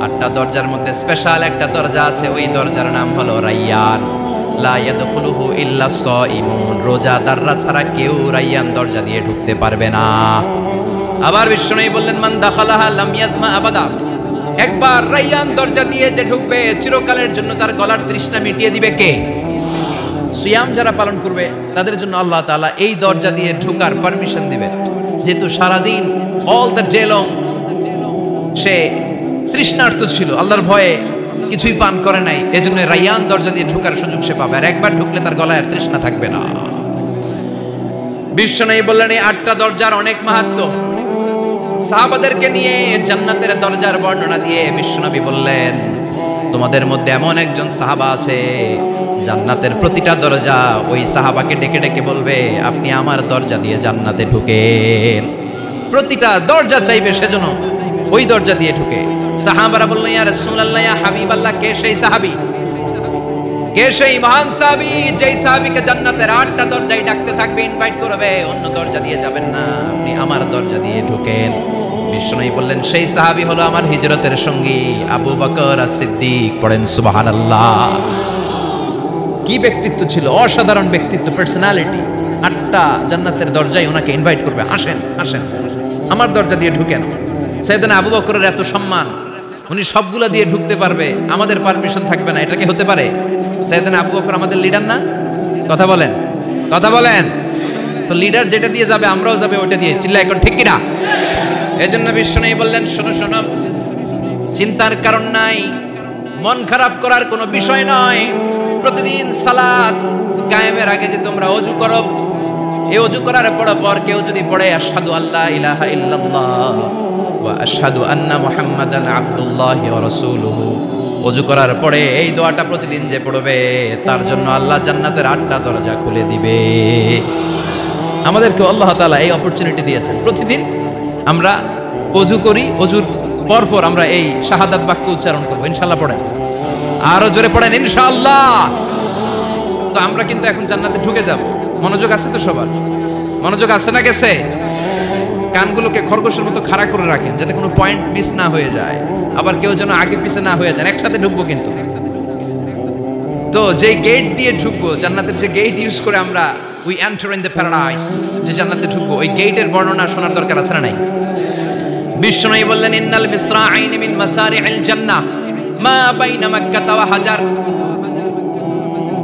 8টা দরজার মধ্যে স্পেশাল একটা দরজা আছে, ওই দরজার নাম হলো রায়্যান। লা ইয়াদখুলুহু ইল্লা সাইমুন, রোজাদাররা ছাড়া কেউ রায়্যান দরজা দিয়ে ঢুকতে পারবে না। আবার বিশ্বনবী বললেন মান দাখালাহা লাম ইয়াজমা আবাদা, একবার রায়্যান দরজা দিয়ে যে ঢুকবে, চিরকালের জন্য তার গলার তৃষ্ণা মিটিয়ে দিবে কে? সিয়াম যারা পালন করবে তাদের জন্য আল্লাহ তাআলা এই দরজা দিয়ে ঢোকার পারমিশন দিবেন। যেহেতু সারাদিন অল দ্য ডে লং সে তৃষ্ণার্ত ছিল, আল্লাহর ভয়ে কিছুই পান করে নাই, এজন্য রায়্যান দরজা দিয়ে ঢোকার সুযোগ সে পাবে। আর একবার ঢুকলে তার গলায় আর তৃষ্ণা থাকবে না। বিশ্বনবী বললেন এই 8টা দরজার অনেক মাহাত্ম্য। সাহাবাদেরকে নিয়ে জান্নাতের দরজার বর্ণনা দিয়ে বিশ্বনবী বললেন তোমাদের মধ্যে এমন একজন সাহাবা আছে, জান্নাতের প্রতিটা দরজা ওই সাহাবাকে ডেকে ডেকে বলবে আপনি আমার দরজা দিয়ে জান্নাতে ঢুকেন। প্রতিটা দরজা চাইবে সেজন্য ওই দরজা দিয়ে ঢুকে। সাহাবারা বললেন ইয়া রাসূলুল্লাহ, ইয়া হাবিবাল্লাহ, কে সেই সাহাবী? কে সেই মহান সাহাবী যেই সাহাবীকে জান্নাতের 8টা দরজায় ডাকতে থাকবে, ইনভাইট করবে, অন্য দরজা দিয়ে যাবেন না, আপনি আমার দরজা দিয়ে ঢুকেন। বিশ্বনবী বললেন সেই সাহাবী হলো আমার হিজরতের সঙ্গী আবু বকর as-সিদ্দিক। পড়েন সুবহানাল্লাহ। কি ব্যক্তিত্ব ছিল, অসাধারণ ব্যক্তিত্ব, পার্সোনালিটি। 8টা জান্নাতের দরজায় ওনাকে ইনভাইট করবে, আসেন আসেন আমার দরজা দিয়ে ঢুকেন। সাইয়েদনা আবু বকরের এত সম্মান, উনি সবগুলা দিয়ে ঢুকতে পারবে, আমাদের পারমিশন থাকবে না, এটা কি হতে পারে? সাইয়েদনা আবু বকর আমাদের লিডার না? কথা বলেন, কথা বলেন। তো লিডার যেটা দিয়ে যাবে আমরাও যাবে ওটা দিয়ে। চিল্লা এখন ঠিক কিনা? এজন্য বিশ্বনবী বললেন শোনো শোনো, চিন্তার কারণ নাই, মন খারাপ করার কোনো বিষয় নয়। প্রতিদিন সালাত কায়েমের আগে যে তোমরা ওযু করো, এই ওযু করার পর কেউ যদি পড়ে আশহাদু আল্লা ইলাহা ইল্লাল্লাহ ওয়া আশহাদু আন্না মুহাম্মাদান আবদুল্লাহি ওয়া রাসূলুহু, ওযু করার পরে এই দোয়াটা প্রতিদিন যে পড়বে তার জন্য আল্লাহ জান্নাতের 8টা দরজা খুলে দিবে। আমাদেরকে আল্লাহ তাআলা এই অপরচুনিটি দিয়েছেন। প্রতিদিন আমরা ওযু করি, ওযুর পরপর আমরা এই শাহাদাত বাক্য উচ্চারণ করব ইনশাআল্লাহ। পড়েন, আরো জোরে পড়েন ইনশাআল্লাহ। তো আমরা কিন্তু এখন জান্নাতে ঢুকে যাব। মনোযোগ আছে তো সবার? মনোযোগ আছে না গেছে? কানগুলোকে খরগোশের মতো খাড়া করে রাখেন যাতে কোনো পয়েন্ট মিস না হয়ে যায়, আবার কেউ যেন আগে পিছে না হয়ে যায়। একসাথে ঢুকবো কিন্তু। তো যে গেট দিয়ে ঢুকবো, জান্নাতের যে গেট ইউজ করে আমরা we enter in the paradise, যে জান্নাতে ঢুকবো, ওই গেটের বর্ণনা শোনার দরকার আছে না নাই? বিশ্বনবী বললেন ইন্নাল মিসরাআইন মিন মাসারি'আল জান্নাহ মা বাইনা মাক্কাহ ওয়া হাজার।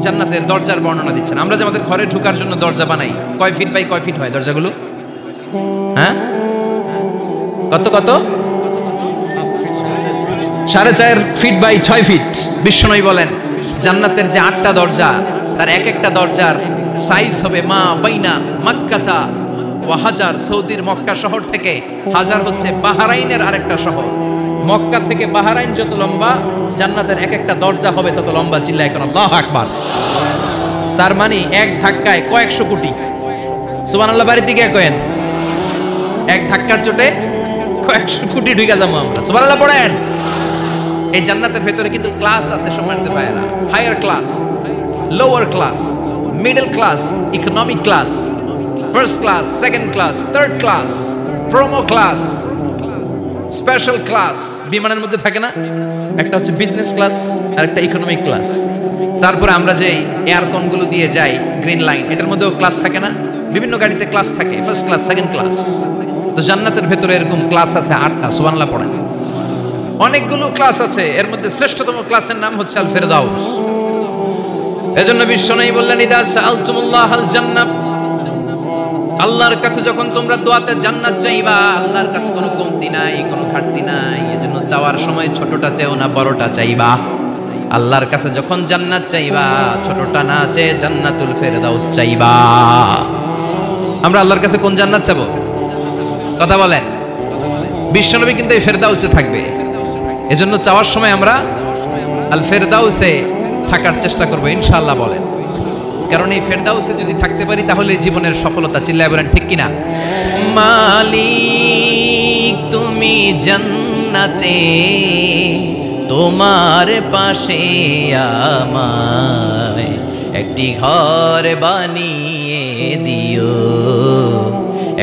জান্নাতের দরজার বর্ণনা দিচ্ছেন। আমরা যে আমাদের ঘরে ঢোকার জন্য দরজা বানাই, কয় ফিট বাই কয় ফিট হয় দরজাগুলো? হ্যাঁ, কত কত? 4.5 ফিট বাই 6 ফিট। বিশ্বনবী বলেন জান্নাতের যে 8টা দরজা, তার এক একটা দরজার সাইজ হবে মা বাইনা মক্কাতা ওয়া হাজার। সৌদির মক্কা শহর থেকে হাজার হচ্ছে বাহরাইনের আরেকটা শহর। মক্কা থেকে বাহরাইন যত লম্বা, জান্নাতের এক একটা দরজা হবে তত লম্বা। চিল্লায় কোন আল্লাহু আকবার। তার মানে এক ধাক্কায় কয়েকশো কোটি। সুবহানাল্লাহ বাড়ি থেকে কয়েন, এক ধাক্কার চোটে কয়েকশো কোটি ঢুকে যাবো আমরা। সুবহানাল্লাহ পড়েন। এই জান্নাতের ভেতরে কিন্তু ক্লাস আছে সম্মানিত ভাইয়েরা। Higher class, lower class, middle class, economic class, first class, second class, third class, promo class, special class. বিমানের মধ্যে থাকে না, একটা হচ্ছে বিজনেস ক্লাস আর একটা ইকোনমিক ক্লাস। তারপরে আমরা যে এয়ারকন গুলো দিয়ে যাই গ্রিন লাইন, এটার মধ্যেও ক্লাস থাকে না? বিভিন্ন গাড়িতে ক্লাস থাকে, ফার্স্ট ক্লাস, সেকেন্ড ক্লাস। তো জান্নাতের ভেতরে এরকম ক্লাস আছে 8টা। সুবহানাল্লাহ পড়েন। অনেকগুলো ক্লাস আছে, এর মধ্যে শ্রেষ্ঠতম ক্লাসের নাম হচ্ছে আল ফেরদাউস। এজন্য বিশ্বনবী বললেন ইদা সাআলতুমুল্লাহাল জান্নাহ, আল্লাহর কাছে যখন তোমরা দোয়াতে জান্নাত চাইবা, আল্লাহর কাছে কোনো কমতি নাই, কোনো ঘাটতি নাই। এজন্য চাওয়ার সময় ছোটটা চাইও না, বড়টা চাইবা। আল্লাহর কাছে যখন জান্নাত চাইবা, ছোটটা না চেয়ে জান্নাতুল ফেরদাউস চাইবা। আমরা আল্লাহর কাছে কোন জান্নাত চাবো? কথা বলেন। বিশ্বনবী কিন্তু এই ফেরদাউসে থাকবে, এজন্য চাওয়ার সময় আমরা আল ফেরদাউসে থাকার চেষ্টা করবো ইনশাআল্লাহ। বলেন, কারণ এই ফেরদাউসে যদি থাকতে পারি তাহলে জীবনের সফলতা। চিল্লায় বলেন ঠিক কিনা? মালিক তুমি জান্নাতে, তোমার পাশে আমায় একটি ঘর বানিয়ে দিও,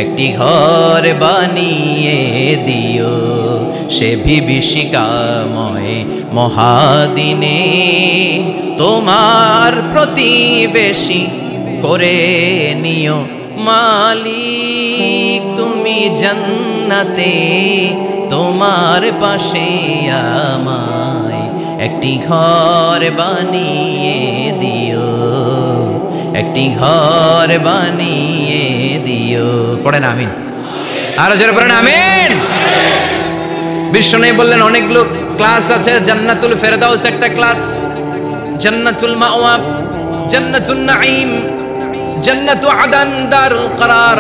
একটি ঘর বানিয়ে দিও সে বিভীষিকাময় মহাদিনে, তোমার প্রতিবেশী করে নিও। মালিক তুমি জান্নাতে, তোমার পাশে আমায় একটি ঘর বানিয়ে দিও, একটি ঘর বানিয়ে দিও। পড়েন আমিন। আরো জোরে পড়েন আমিন। বিশ্বনবী বললেন অনেকগুলো ক্লাস আছে। জান্নাতুল ফেরদাউস একটা ক্লাস, জান্নাতুল মাওয়া, জান্নাতুন নাঈম, জান্নাতু আদান, দারুল করার,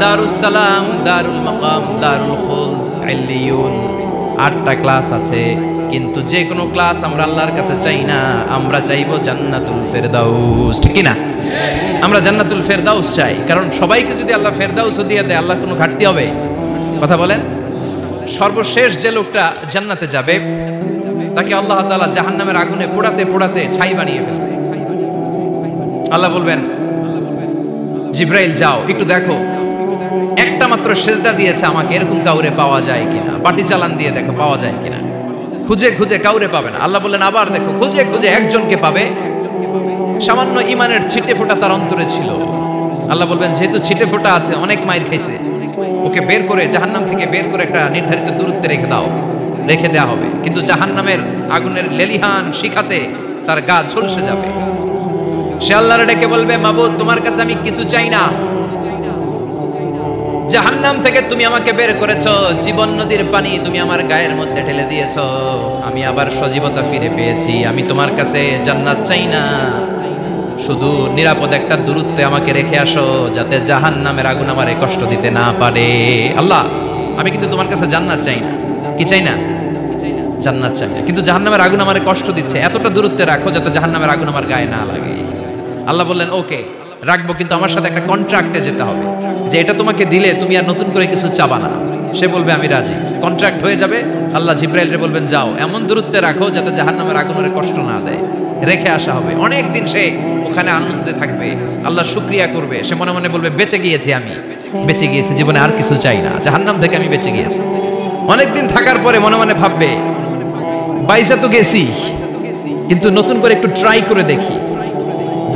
দারুস সালাম, দারুল মাকাম, দারুল খুলদ, ইল্লিয়ুন। 8টা ক্লাস আছে, কিন্তু যে কোনো ক্লাস আমরা আল্লাহর কাছে চাই না, আমরা চাইবো জান্নাতুল ফেরদাউস। ঠিক না? আমরা জান্নাতুল ফেরদাউস চাই, কারণ সবাইকে যদি আল্লাহ ফেরদাউস দিয়ে দেয়, আল্লাহর কোনো ঘাটতি হবে? কথা বলেন। সর্বশেষ যে লোকটা জান্নাতে যাবে, তাকে আল্লাহ তাআলা জাহান্নামের আগুনে পোড়াতে পোড়াতে ছাই বানিয়ে ফেলবে। আল্লাহ বলবেন জিব্রাইল যাও একটু দেখো, একটা মাত্র সেজদা দিয়েছে আমাকে, এরকম কাউরে পাওয়া যায় কিনা। বাটি চালান দিয়ে দেখো পাওয়া যায় কিনা। খুঁজে খুঁজে কাউরে পাবে না। আল্লাহ বললেন আবার দেখো, খুঁজে খুঁজে একজনকে পাবে, সামান্য ইমানের ছিটে ফোঁটা তার অন্তরে ছিল। আল্লাহ বলবেন যেহেতু ছিটে ফোঁটা আছে, অনেক মাইর খাইছে, ওকে বের করে জাহান্নাম থেকে বের করে একটা নির্ধারিত দূরত্বে রেখে দাও, রেখে দেওয়া হবে। কিন্তু জাহান্নামের আগুনের লেলিহান শিখাতে তার গা ঝলসে যাবে। সে আল্লাহর ডেকে বলবে মাবুদ তোমার কাছে আমি কিছু চাই না, জাহান্নাম থেকে তুমি আমাকে বের করেছো, জীবন নদীর পানি তুমি আমার গায়ের মধ্যে ঢেলে দিয়েছো, আমি আবার সজীবতা ফিরে পেয়েছি। আমি তোমার কাছে জান্নাত চাই না, শুধু নিরাপদ একটা দূরত্বে আমাকে রেখে আসো, যাতে জাহান্নামের আগুন আমারে কষ্ট দিতে না পারে। আল্লাহ আমি কিন্তু তোমার কাছে জান্নাত চাই না। কি চাই না? জান্নাত চাই না, কিন্তু জাহান্নামের আগুন আমারে কষ্ট দিচ্ছে, এতটা দূরত্বে রাখো যাতে জাহান্নামের আগুন আমার গায়ে না লাগে। আল্লাহ বললেন ওকে রাখবো, কিন্তু আমার সাথে একটা কন্ট্রাক্টে যেতে হবে, যে এটা তোমাকে দিলে তুমি আর নতুন করে কিছু চাবা না। সে বলবে আমি রাজি, কন্ট্রাক্ট হয়ে যাবে। আল্লাহ জিব্রাইলকে বলবেন যাও এমন দূরত্বে রাখো যাতে জাহান্নামের আগুনের কষ্ট না দেয়। রেখে আসা হবে, অনেক দিন সে ওখানে আনন্দে থাকবে, আল্লাহ শুকরিয়া করবে। সে মনে মনে বলবে বেঁচে গিয়েছি, আমি বেঁচে গিয়েছি, জীবনে আর কিছু চাই না, জাহান্নাম থেকে আমি বেঁচে গিয়েছি। অনেকদিন থাকার পরে মনে মনে ভাববে বাইসা তো গেছি, কিন্তু নতুন করে একটু ট্রাই করে দেখি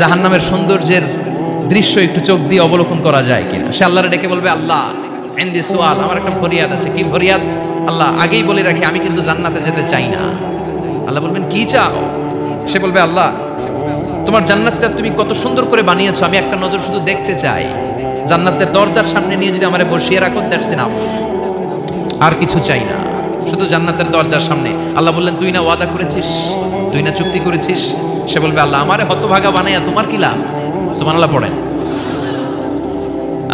জাহান্নামের সৌন্দর্যের দৃশ্য একটু চোখ দিয়ে অবলোকন করা যায় কিনা। সে আল্লাহরে ডেকে বলবে আল্লাহ ইনদি সুআল, আমার একটা ফরিয়াদ আছে। কি ফরিয়াদ? আল্লাহ আগেই বলে রাখি আমি কিন্তু জান্নাতে যেতে চাই না। আল্লাহ বলবেন কি চাও? সে বলবে আল্লাহ তোমার জান্নাতটা তুমি কত সুন্দর করে বানিয়েছো, আমি একটা নজর শুধু দেখতে চাই। জান্নাতের দরজার সামনে নিয়ে যদি আমারে বসিয়ে রাখো, দ্যাটস এনাফ, আর কিছু চাই না, শুধু জান্নাতের দরজার সামনে। আল্লাহ বললেন, তুই না ওয়াদা করেছিস, তুই না চুক্তি করেছিস। সে বলবে, আল্লাহ আমারে হতভাগা বানাইয়া তোমার কি লাভ? সুবহানাল্লাহ পড়েন।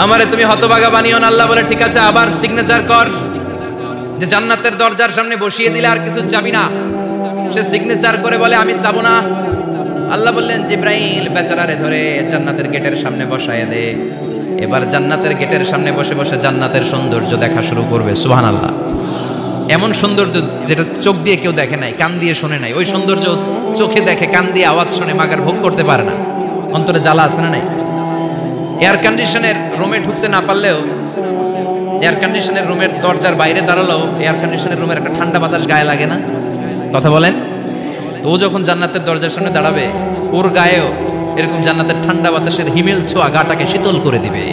আমারে তুমি হতভাগা বানিও না। আল্লাহ বলে, ঠিক আছে, আবার সিগনেচার কর যে জান্নাতের দরজার সামনে বসিয়ে দিলে আর কিছু চাবি না। সে সিগনেচার করে বলে, আমি চাবো না। আল্লাহ বললেন, জিব্রাইল বেচারারে ধরে জান্নাতের গেটের সামনে বসায় দে। এবার জান্নাতের গেটের সামনে বসে বসে জান্নাতের সৌন্দর্য দেখা শুরু করবে। সুবহানাল্লাহ। এমন সৌন্দর্য যেটা চোখ দিয়ে কেউ দেখে নাই, কান দিয়ে শোনে নাই। ওই সৌন্দর্য চোখে দেখে, কান দিয়ে আওয়াজ শুনে, মাগার ভোগ করতে পারে না। অন্তরে জ্বালা আছে না নাই? এয়ার কন্ডিশনের রুমে ঢুকতে না পারলেও, এয়ার কন্ডিশনের রুমের দরজার বাইরে দাঁড়ালেও এয়ার কন্ডিশনের রুমের একটা ঠান্ডা বাতাস গায়ে লাগে না? কথা বলেন। তো ও যখন জান্নাতের দরজার সামনে দাঁড়াবে, ওর গায়েও এরকম জান্নাতের ঠান্ডা বাতাসের হিমেল ছোঁয়া গাটাকে শীতল করে দিবে।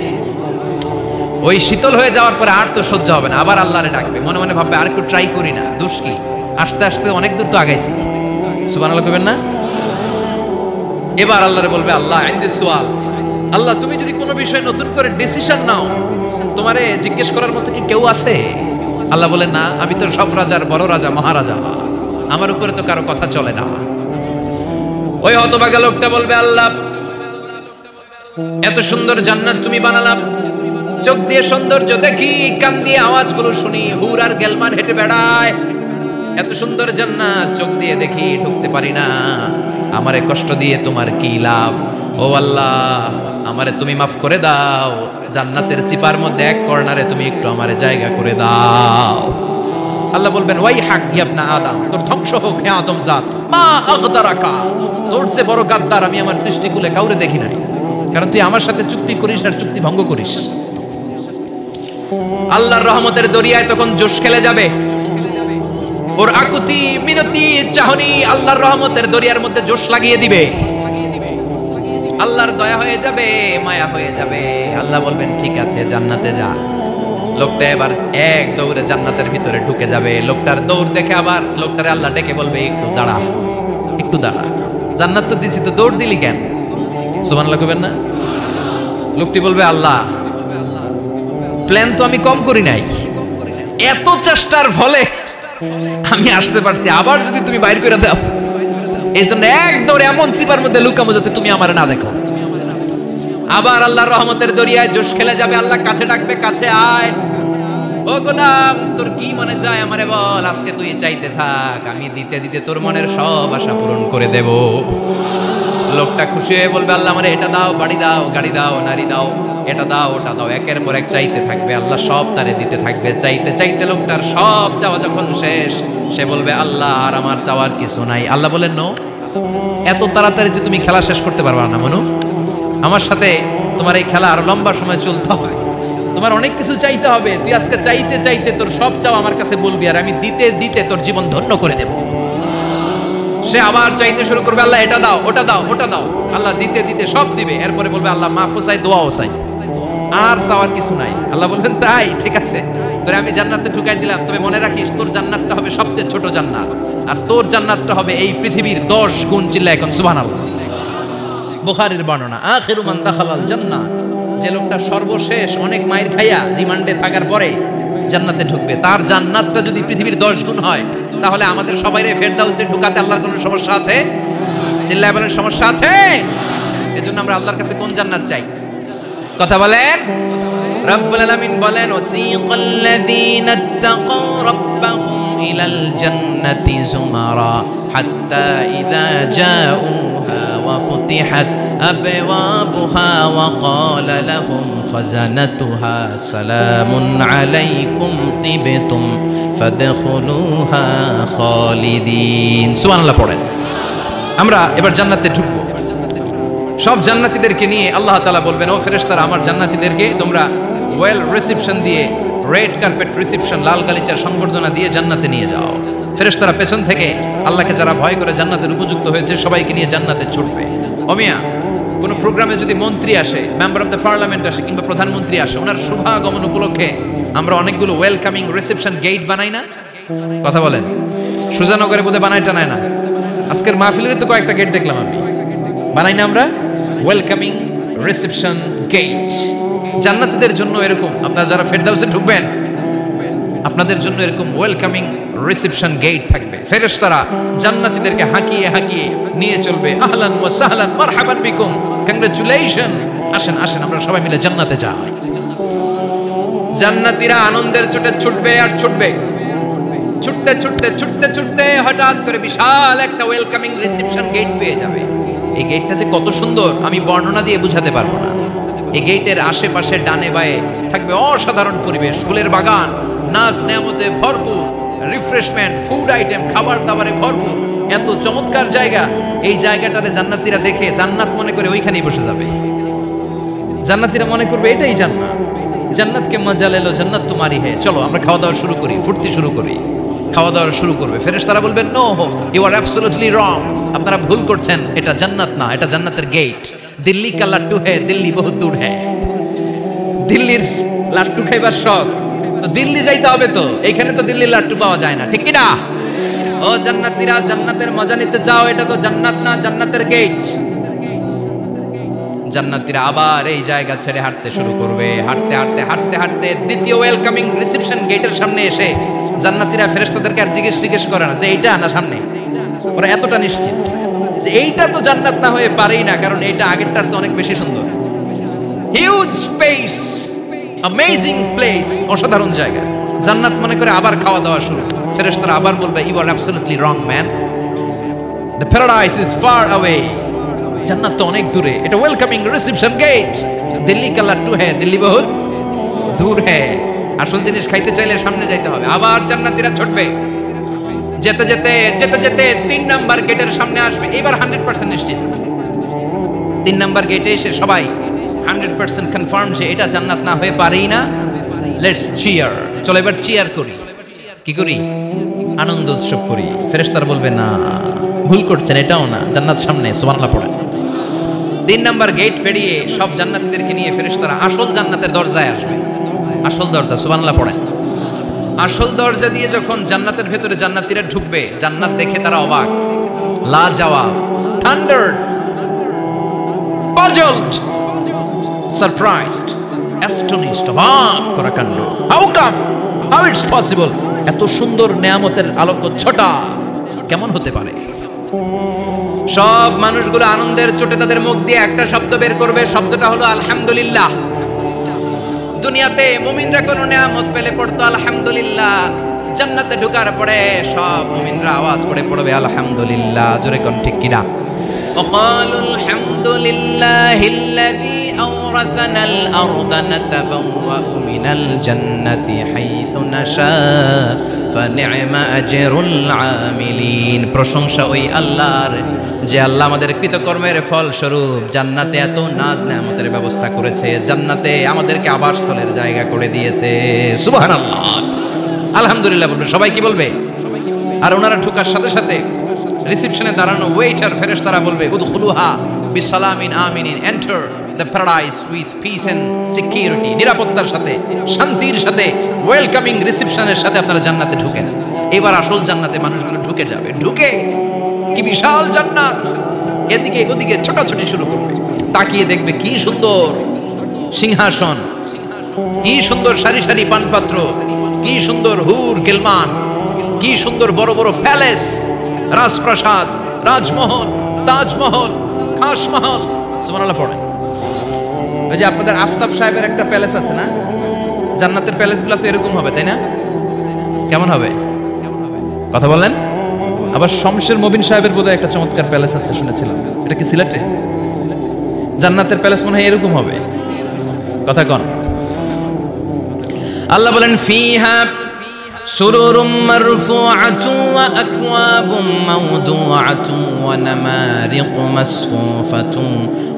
ওই শীতল হয়ে যাওয়ার পরে আর তো সহ্য হবে না, আবার আল্লাহরে ডাকবে। মনে মনে ভাববে, আর একটু ট্রাই করি না, দোষ কি, আস্তে আস্তে অনেক দূর তো আগাইছি। সুবহানাল্লাহ কইবেন না? এবার আল্লাহরে বলবে, আল্লাহ ইনদি সুআল, আল্লাহ তুমি যদি কোনো বিষয়ে নতুন করে ডিসিশন নাও, তোমারে জিজ্ঞেস করার মতো কি কেউ আছে? আল্লাহ বলে, না, আমি তো সব রাজার বড় রাজা, মহারাজা, আমার উপরে তো কারো কথা চলে না। ওই হতভাগা লোকটা বলবে, আল্লাহ এত সুন্দর জান্নাত তুমি বানালাম, চোখ দিয়ে সৌন্দর্য দেখি, কান দিয়ে আওয়াজগুলো শুনি, হুর আর গেলমান হেঁটে বেড়ায়, এত সুন্দর জান্নাত চোখ দিয়ে দেখি, ঢুকতে পারি না, আমারে কষ্ট দিয়ে তোমার কি লাভ? ও আল্লাহ, আমারে তুমি মাফ করে দাও, জান্নাতের চিপার মধ্যে এক কর্নারে তুমি একটু আমারে জায়গা করে দাও। আল্লাহ বলবেন, ওয়াই হাক ইবনা আদম, তোর ধ্বংস হোক হে আদম জাত, মা আগদারাকা, তোর চেয়ে বড় গাদ্দার আমি আমার সৃষ্টিকুলে কাউরে দেখি নাই, কারণ তুই আমার সাথে চুক্তি করিস আর চুক্তি ভঙ্গ করিস। আল্লাহর রহমতের দরিয়ায় তখন জোশ খেলে যাবে, ওর আকুতি মিনতি চাহনি আল্লাহর রহমতের দরিয়ার মধ্যে জোশ লাগিয়ে দিবে। আল্লাহর দয়া হয়ে যাবে, মায়া হয়ে যাবে। আল্লাহ বলবেন, ঠিক আছে, জান্নাতে যা। লোকটা এবার এক দৌড়ে জান্নাতের ভিতরে ঢুকে যাবে। লোকটার দৌড় দেখে আবার লোকটারে আল্লাহ ডেকে বলবে, একটু দাঁড়া, একটু দাঁড়া, জান্নাত তো দিছি, তো দৌড় দিলি কেন? সুবহানাল্লাহ কইবেন না? লোকটি বলবে, আল্লাহ প্ল্যান তো আমি কম করি নাই, এত চেষ্টার ফলে আমি আসতে পারছি, আবার যদি তুমি বাইর করে দাও, এই জন্য এক দৌড়ে এমন চিপার মধ্যে লুকামো যাতে তুমি আমার না দেখো। আবার আল্লাহর রহমতের দরিয়ায় জোশ খেলে যাবে। আল্লাহ কাছে ডাকবে, কাছে আয়, ও গোলাম, তোর কি মনে চায় আমারে বল, আজকে তুই চাইতে থাক, আমি দিতে দিতে তোর মনের সব আশা পূরণ করে দেব। লোকটা খুশি হয়ে বলবে, আল্লাহ আমারে এটা দাও, বাড়ি দাও, গাড়ি দাও, নারী দাও, এটা দাও, ওটা দাও, একের পর এক চাইতে থাকবে। আল্লাহ সব তারে দিতে থাকবে। চাইতে চাইতে লোকটার সব চাওয়া যখন শেষ, সে বলবে, আল্লাহ আর আমার চাওয়ার কিছু নাই। আল্লাহ বলেন, নো, এত তাড়াতাড়ি যে তুমি খেলা শেষ করতে পারবা না মানু, আমার সাথে তোমার এই খেলা আরো লম্বা সময় চলতে হয়, তোমার অনেক কিছু চাইতে হবে। তুই আজকে চাইতে চাইতে তোর সব চাও আমার কাছে বলবি, আর আমি দিতে দিতে তোর জীবন ধন্য করে দেব। সে আবার চাইতে শুরু করবে, আল্লাহ এটা দাও, ওটা দাও, ওটা দাও। আল্লাহ দিতে দিতে সব দিবে। এরপরে বলবে, আল্লাহ মাফও চাই, দোয়াও চাই, আর চাওয়ার কিছু নাই। আল্লাহ বলবেন, তাই ঠিক আছে, তোরে আমি জান্নাতে ঢুকাই দিলাম, তবে মনে রাখিস তোর জান্নাতটা হবে সবচেয়ে ছোট জান্নাত, আর তোর জান্নাতটা হবে এই পৃথিবীর 10 গুণ। চিল্লা এখন সুবহানাল্লাহ। বুখারীর বর্ণনা, আখিরু মান দাখালাল জান্নাহ, যে লোকটা সর্বশেষ অনেক মাইর খাইয়া রিমান্ডে থাকার পরে জান্নাতে ঢুকবে, তার জান্নাতটা যদি পৃথিবীর 10 গুণ হয়, তাহলে আমাদের সবাইরে ফেরদাউসে ঢুকাতে আল্লাহর কোনো সমস্যা আছে? চিল্লায় বলেন, সমস্যা আছে? এজন্য আমরা আল্লাহর কাছে কোন জান্নাত চাই? কথা বলেন। রব্বুল আলামিন বলেন, ওয়াসিকাল্লাযীনা ইত্তাকাউ রাব্বাহুম ইলাল জান্নাতি যুমারা হাত্তা ইযা জাউহা ওয়া ফুতিহাত আবওয়াবুহা ওয়া ক্বালা লাহুম খাজানাতুহা সালামুন আলাইকুম তিবতুম ফাদখুলুহা খালিদিন। সুবহানাল্লাহ পড়েন। আমরা এবার জান্নাতে ঢুকবো। সব জান্নাতীদেরকে নিয়ে আল্লাহ তাআলা বলবেন, ও ফেরেশতারা, আমার জান্নাতীদেরকে তোমরা ওয়েল রিসেপশন দিয়ে, রেড কার্পেট রিসেপশন, লাল গালিচার সংবর্ধনা দিয়ে জান্নাতে নিয়ে যাও। ফেরেশতারা পেছন থেকে আল্লাহকে যারা ভয় করে জান্নাতের উপযুক্ত হয়েছে সবাইকে নিয়ে জান্নাতে ছুটবে। ওমিয়া, কোনো প্রোগ্রামে যদি মন্ত্রী আসে, মেম্বার অফ দ্য পার্লামেন্ট আসে, কিংবা প্রধানমন্ত্রী আসে, ওনার শুভাগমন উপলক্ষে আমরা অনেকগুলো ওয়েলকামিং রিসেপশন গেট বানাই না? কথা বলেন। সুজানগরে বোধহয় বানায় টানায় না? আজকের মাহফিলের তো কয়েকটা গেট দেখলাম আমি। বানাই না আমরা? Welcoming reception gate. জান্নাতীদের জন্য এরকম, আপনারা যারা ফেরদাউসে ঢুকবেন আপনাদের জন্য এরকম ওয়েলকামিং রিসেপশন গেট থাকবে। ফেরেশতারা জান্নাতীদেরকে হাঁকিয়ে হাঁকিয়ে নিয়ে চলবে, আহলান ওয়া সাহলান মারহাবান বিকুম, কংগ্রাচুলেশন, আসেন আসেন আমরা সবাই মিলে জান্নাতে যাই। জান্নাতীরা আনন্দের চোটে ছুটবে আর ছুটবে, ছুটতে ছুটতে ছুটতে ছুটতে হঠাৎ করে বিশাল একটা ওয়েলকামিং রিসেপশন গেট পেয়ে যাবে। এই গেটটা যে কত সুন্দর আমি বর্ণনা দিয়ে বোঝাতে পারবো না। এই গেটের আশেপাশে ডানে বায়ে থাকবে অসাধারণ পরিবেশ, ফুলের বাগান, নাচ নেয়ামতে ভরপুর, রিফ্রেশমেন্ট, ফুড আইটেম, খাবার দাবারে ভরপুর, এত চমৎকার জায়গা। এই জায়গাটাতে জান্নাতীরা দেখে জান্নাত মনে করে ওইখানেই বসে যাবে। জান্নাতীরা মনে করবে এটাই জান্নাত, জান্নাতকে মজা লেলো, জান্নাত তোমারই হে, চলো আমরা খাওয়া দাওয়া শুরু করি, ফুর্তি শুরু করি। খাওয়া দাওয়া শুরু করবে। ফেরেশতারা বলবেন no, you are absolutely wrong, আপনারা ভুল করছেন, এটা জান্নাত না, এটা জান্নাতের গেট। দিল্লি কা লাট্টু হ্যায়, দিল্লি বহুত দূর হ্যায়। দিল্লির লাট্টু খাইবার শখ, তো দিল্লি যাইতে হবে, তো এইখানে তো দিল্লির লাট্টু পাওয়া যায় না, ঠিক কি না? ও জান্নাতীরা, জান্নাতের মজা নিতে চাও, এটা তো জান্নাত না, জান্নাতের গেট। জান্নাতীরা আবার এই জায়গা ছেড়ে হাঁটতে শুরু করবে। হাঁটতে হাঁটতে হাঁটতে হাঁটতে দ্বিতীয় ওয়েলকামিং রিসেপশন গেটের সামনে এসে জান্নাতীরা ফেরেশতাদেরকে আর জিজ্ঞেস করে না যে এইটা না সামনে, ওরা এতটা নিশ্চিত যে এইটা তো জান্নাত না হয়ে পারেই না, কারণ এইটা আগেরটার চেয়ে অনেক বেশি সুন্দর। হিউজ স্পেস, অ্যামেজিং প্লেস, অসাধারণ জায়গা। জান্নাত মনে করে আবার খাওয়া দাওয়া শুরু। ফেরেশতারা আবার বলবে you are absolutely wrong man, the paradise is far away, জান্নাত তো অনেক দূরে, এটা ওয়েলকামিং রিসেপশন গেট। দিল্লি কা লাট্টু হ্যায়, দিল্লি বহুত দূর হ্যায়। আসল জিনিস খাইতে চাইলে সামনে যাইতে হবে। আবার জান্নাতীরা ছুটবে, যেতে যেতে যেতে যেতে 3 নাম্বার গেটের সামনে আসবে। এবার 100% নিশ্চিত, 3 নাম্বার গেটে এসে সবাই 100% কনফার্ম যে এটা জান্নাত না হয়ে পারেই না। লেটস চিয়ার, চলো এবার চিয়ার করি। কি করি? আনন্দ উৎসব করি। ফেরেশতারা বলবে না, ভুল করছেন, এটাও না, জান্নাত সামনে, সুবহানাল্লাহ পড়ে। 3 নাম্বার গেট পেরিয়ে সব জান্নাতীদেরকে নিয়ে ফেরেশতারা আসল জান্নাতের দরজায় আসবে। আসল দরজা, সুবহানাল্লাহ পড়েন। আসল দরজা দিয়ে যখন জান্নাতের ভেতরে জান্নাতীরা ঢুকবে, জান্নাত দেখে তারা অবাক, লাজবাব, থান্ডার্ড, পাজলড, সারপ্রাইজড, অ্যাস্টনিশড, অবাক করা কাণ্ড। How come, how it's possible, এত সুন্দর নেয়ামতের আলোকচ্ছটা কেমন হতে পারে? সব মানুষগুলো আনন্দের চোটে তাদের মুখ দিয়ে একটা শব্দ বের করবে, শব্দটা হলো আলহামদুলিল্লাহ। দুনিয়াতে মুমিনরা কোনো নিয়ামত পেলে পড়তো আলহামদুলিল্লাহ, জান্নাতে ঢোকার পরে সব মুমিনরা আওয়াজ করে পড়বে আলহামদুলিল্লাহ। জোরে কোন ঠিক কিনা? وقالوا الحمد لله الذي أورثنا الأرض نتبوأ من الجنة حيث نشاء فنعم أجر العاملين। প্রশংসা ওই আল্লাহর, যে আল্লাহ আমাদের কৃতকর্মের ফল স্বরূপ জান্নাতে এত নাজ নেয়ামতের ব্যবস্থা করেছে, জান্নাতে আমাদেরকে আবাসস্থলের জায়গা করে দিয়েছে। সুবহানাল্লাহ, আলহামদুলিল্লাহ বলবে সবাই। কি বলবে? আর ওনারা ঢোকার সাথে সাথে রিসেপশনে দাঁড়ানো ওয়েটার ফেরেশতারা বলবে উদখুলুহা বিসালামিন আমিনিন, enter the paradise with peace and security, নিরাপত্তার সাথে, শান্তির সাথে, ওয়েলকামিং রিসেপশনের সাথে আপনারা জান্নাতে ঢুকেন। এবার আসল জান্নাতে মানুষগুলো ঢুকে যাবে। ঢুকে কি বিশাল জান্নাত, এদিকে ওদিকে ছোটাছুটি শুরু করবে। তাকিয়ে দেখবে কি সুন্দর সিংহাসন, কি সুন্দর সারি সারি পানপাত্র, কি সুন্দর হুর গিলমান, কি সুন্দর বড় বড় প্যালেস, রাজপ্রাসাদ, রাজমহল, তাজমহল, খাসমহল। সুবহানাল্লাহ পড়েন। ওই যে আপনাদের আফতাব সাহেবের একটা প্যালেস আছে না, জান্নাতের প্যালেসগুলো তো এরকম হবে, তাই না? কেমন হবে কথা বলেন? আবার শমশের মবিন সাহেবের বোধহয় একটা চমৎকার প্যালেস আছে শুনেছিলাম, এটা কি সিলেটে? জান্নাতের প্যালেস মনে হয় এরকম হবে, কথা কন। আল্লাহ বলেন ফিহা সুরুরুম মারফুআতুন ওয়া আকওয়াবুম মাওদুআতুন ওয়া নামারিকু মাসফুফাতুন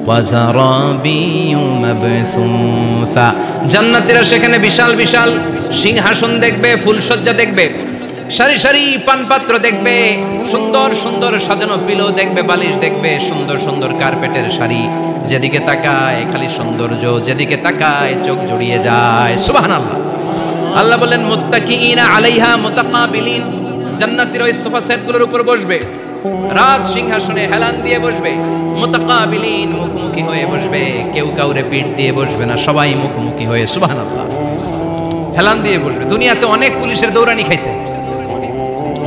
ওয়া যারাবিয়্যু মাবথুসা। জান্নাতীরা সেখানে বিশাল বিশাল সিংহাসন দেখবে, ফুলসজ্জা দেখবে, সারি সারি পানপাত্র দেখবে, সুন্দর সুন্দর সাজানো পিলো দেখবে, বালিশ দেখবে, সুন্দর সুন্দর কার্পেটের শাড়ি। যেদিকে তাকায় খালি সৌন্দর্য, যেদিকে তাকায় চোখ জুড়িয়ে যায়। সুবহানাল্লাহ। আল্লাহ বলেন মুত্তাকিইনা আলাইহা মুতাকাবিলিন, জান্নাতীরা ওই সোফা সেটগুলোর উপর বসবে, রাজ সিংহাসনে হেলান দিয়ে বসবে, মুতাকাবিলিন মুখোমুখি হয়ে বসবে, কেউ কাউরে পিঠ দিয়ে বসবে না, সবাই মুখোমুখি হয়ে সুবহানাল্লাহ হেলান দিয়ে বসবে। দুনিয়াতে অনেক পুলিশের দৌড়ানি খাইছে,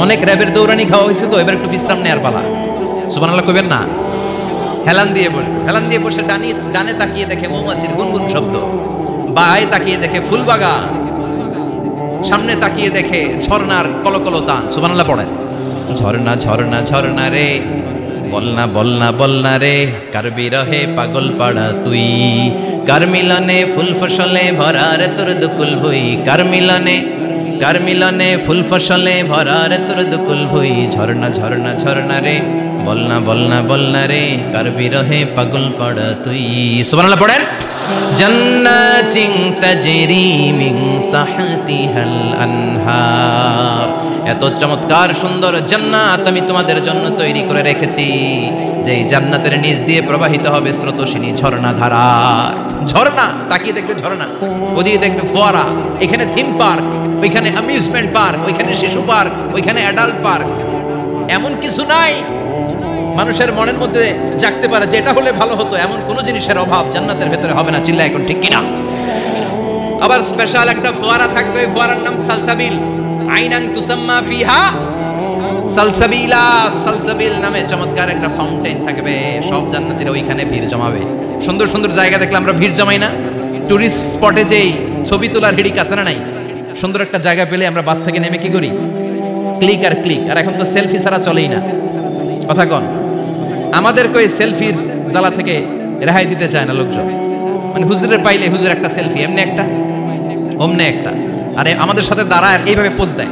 অনেক র্যাবের দৌড়ানি খাওয়া হয়েছে, তো এবার একটু বিশ্রাম নেয়ার পালা। সুবহানাল্লাহ কইবেন না? হেলান দিয়ে বসবে, হেলান দিয়ে বসে ডানে তাকিয়ে দেখে মৌমাছির গুনগুন শব্দ, বায়ে তাকিয়ে দেখে ফুলবাগান, সামনে তাকিয়ে দেখে ঝর্ণার কলকল তান। সুবহানাল্লাহ পড়েন। ঝর্ণা ঝর্ণা ঝর্ণা রে, বলনা বলনা বলনা রে, কার বিরহে পাগল পাড়া তুই, কার মিলনে ফুল ফসলে ভরা রে তোর দুকুল ভুই, কার মিলনে ফুল ফসলে ভরা রে তোর দুকুল ভুই। ঝর্ণা ঝর্ণা ঝর্ণা রে, বলনা বলনা বলনা রে, কার বিরহে পাগল পাড়া তুই। সুবহানাল্লাহ পড়েন। জান্নাতিন তাজরি মিন তাহতিহাল আনহার, এত চমৎকার সুন্দর জান্নাত আমি তোমাদের জন্য তৈরি করে রেখেছি, যেই জান্নাতের নিচ দিয়ে প্রবাহিত হবে স্রোতস্বিনী ঝর্ণা ধারা। ঝর্ণা তাকিয়ে দেখবে ঝর্ণা, ওদিকে দেখবে ফোয়ারা, এখানে থিম পার্ক, ওইখানে অ্যামিউজমেন্ট পার্ক, ওইখানে শিশু পার্ক, ওইখানে অ্যাডাল্ট পার্ক। এমন কিছু নাই মানুষের মনের মধ্যে জাগতে পারে যে এটা হলে ভালো হতো, এমন কোন জিনিসের অভাব জান্নাতের ভেতরে হবে না। চিল্লা এখন ঠিক কিনা? আবার স্পেশাল একটা ফোয়ারা থাকবে, ফোয়ারার নাম সালসাবিল। আইনান তুসাম্মা ফিহা সালসাবিলা, সালসাবিল নামে চমৎকার একটা ফাউন্টেন থাকবে। সব জান্নাতীরা ওইখানে ভিড় জমাবে। সুন্দর সুন্দর জায়গা দেখলে আমরা ভিড় জমাই না? টুরিস্ট স্পটে যেই ছবি তোলার হিড়িক আছে না নাই? সুন্দর একটা জায়গা পেলে আমরা বাস থেকে নেমে কি করি? ক্লিক আর ক্লিক। আর এখন তো সেলফি ছাড়া চলেই না, কথা কন। আমাদেরকে ওই সেলফির জ্বালা থেকে রেহাই দিতে চায় না লোকজন। মানে হুজুরের পাইলে হুজুর একটা সেলফি, এমনি একটা অমনে একটা, আরে আমাদের সাথে দাঁড়ায় আর এইভাবে পোজ দেয়।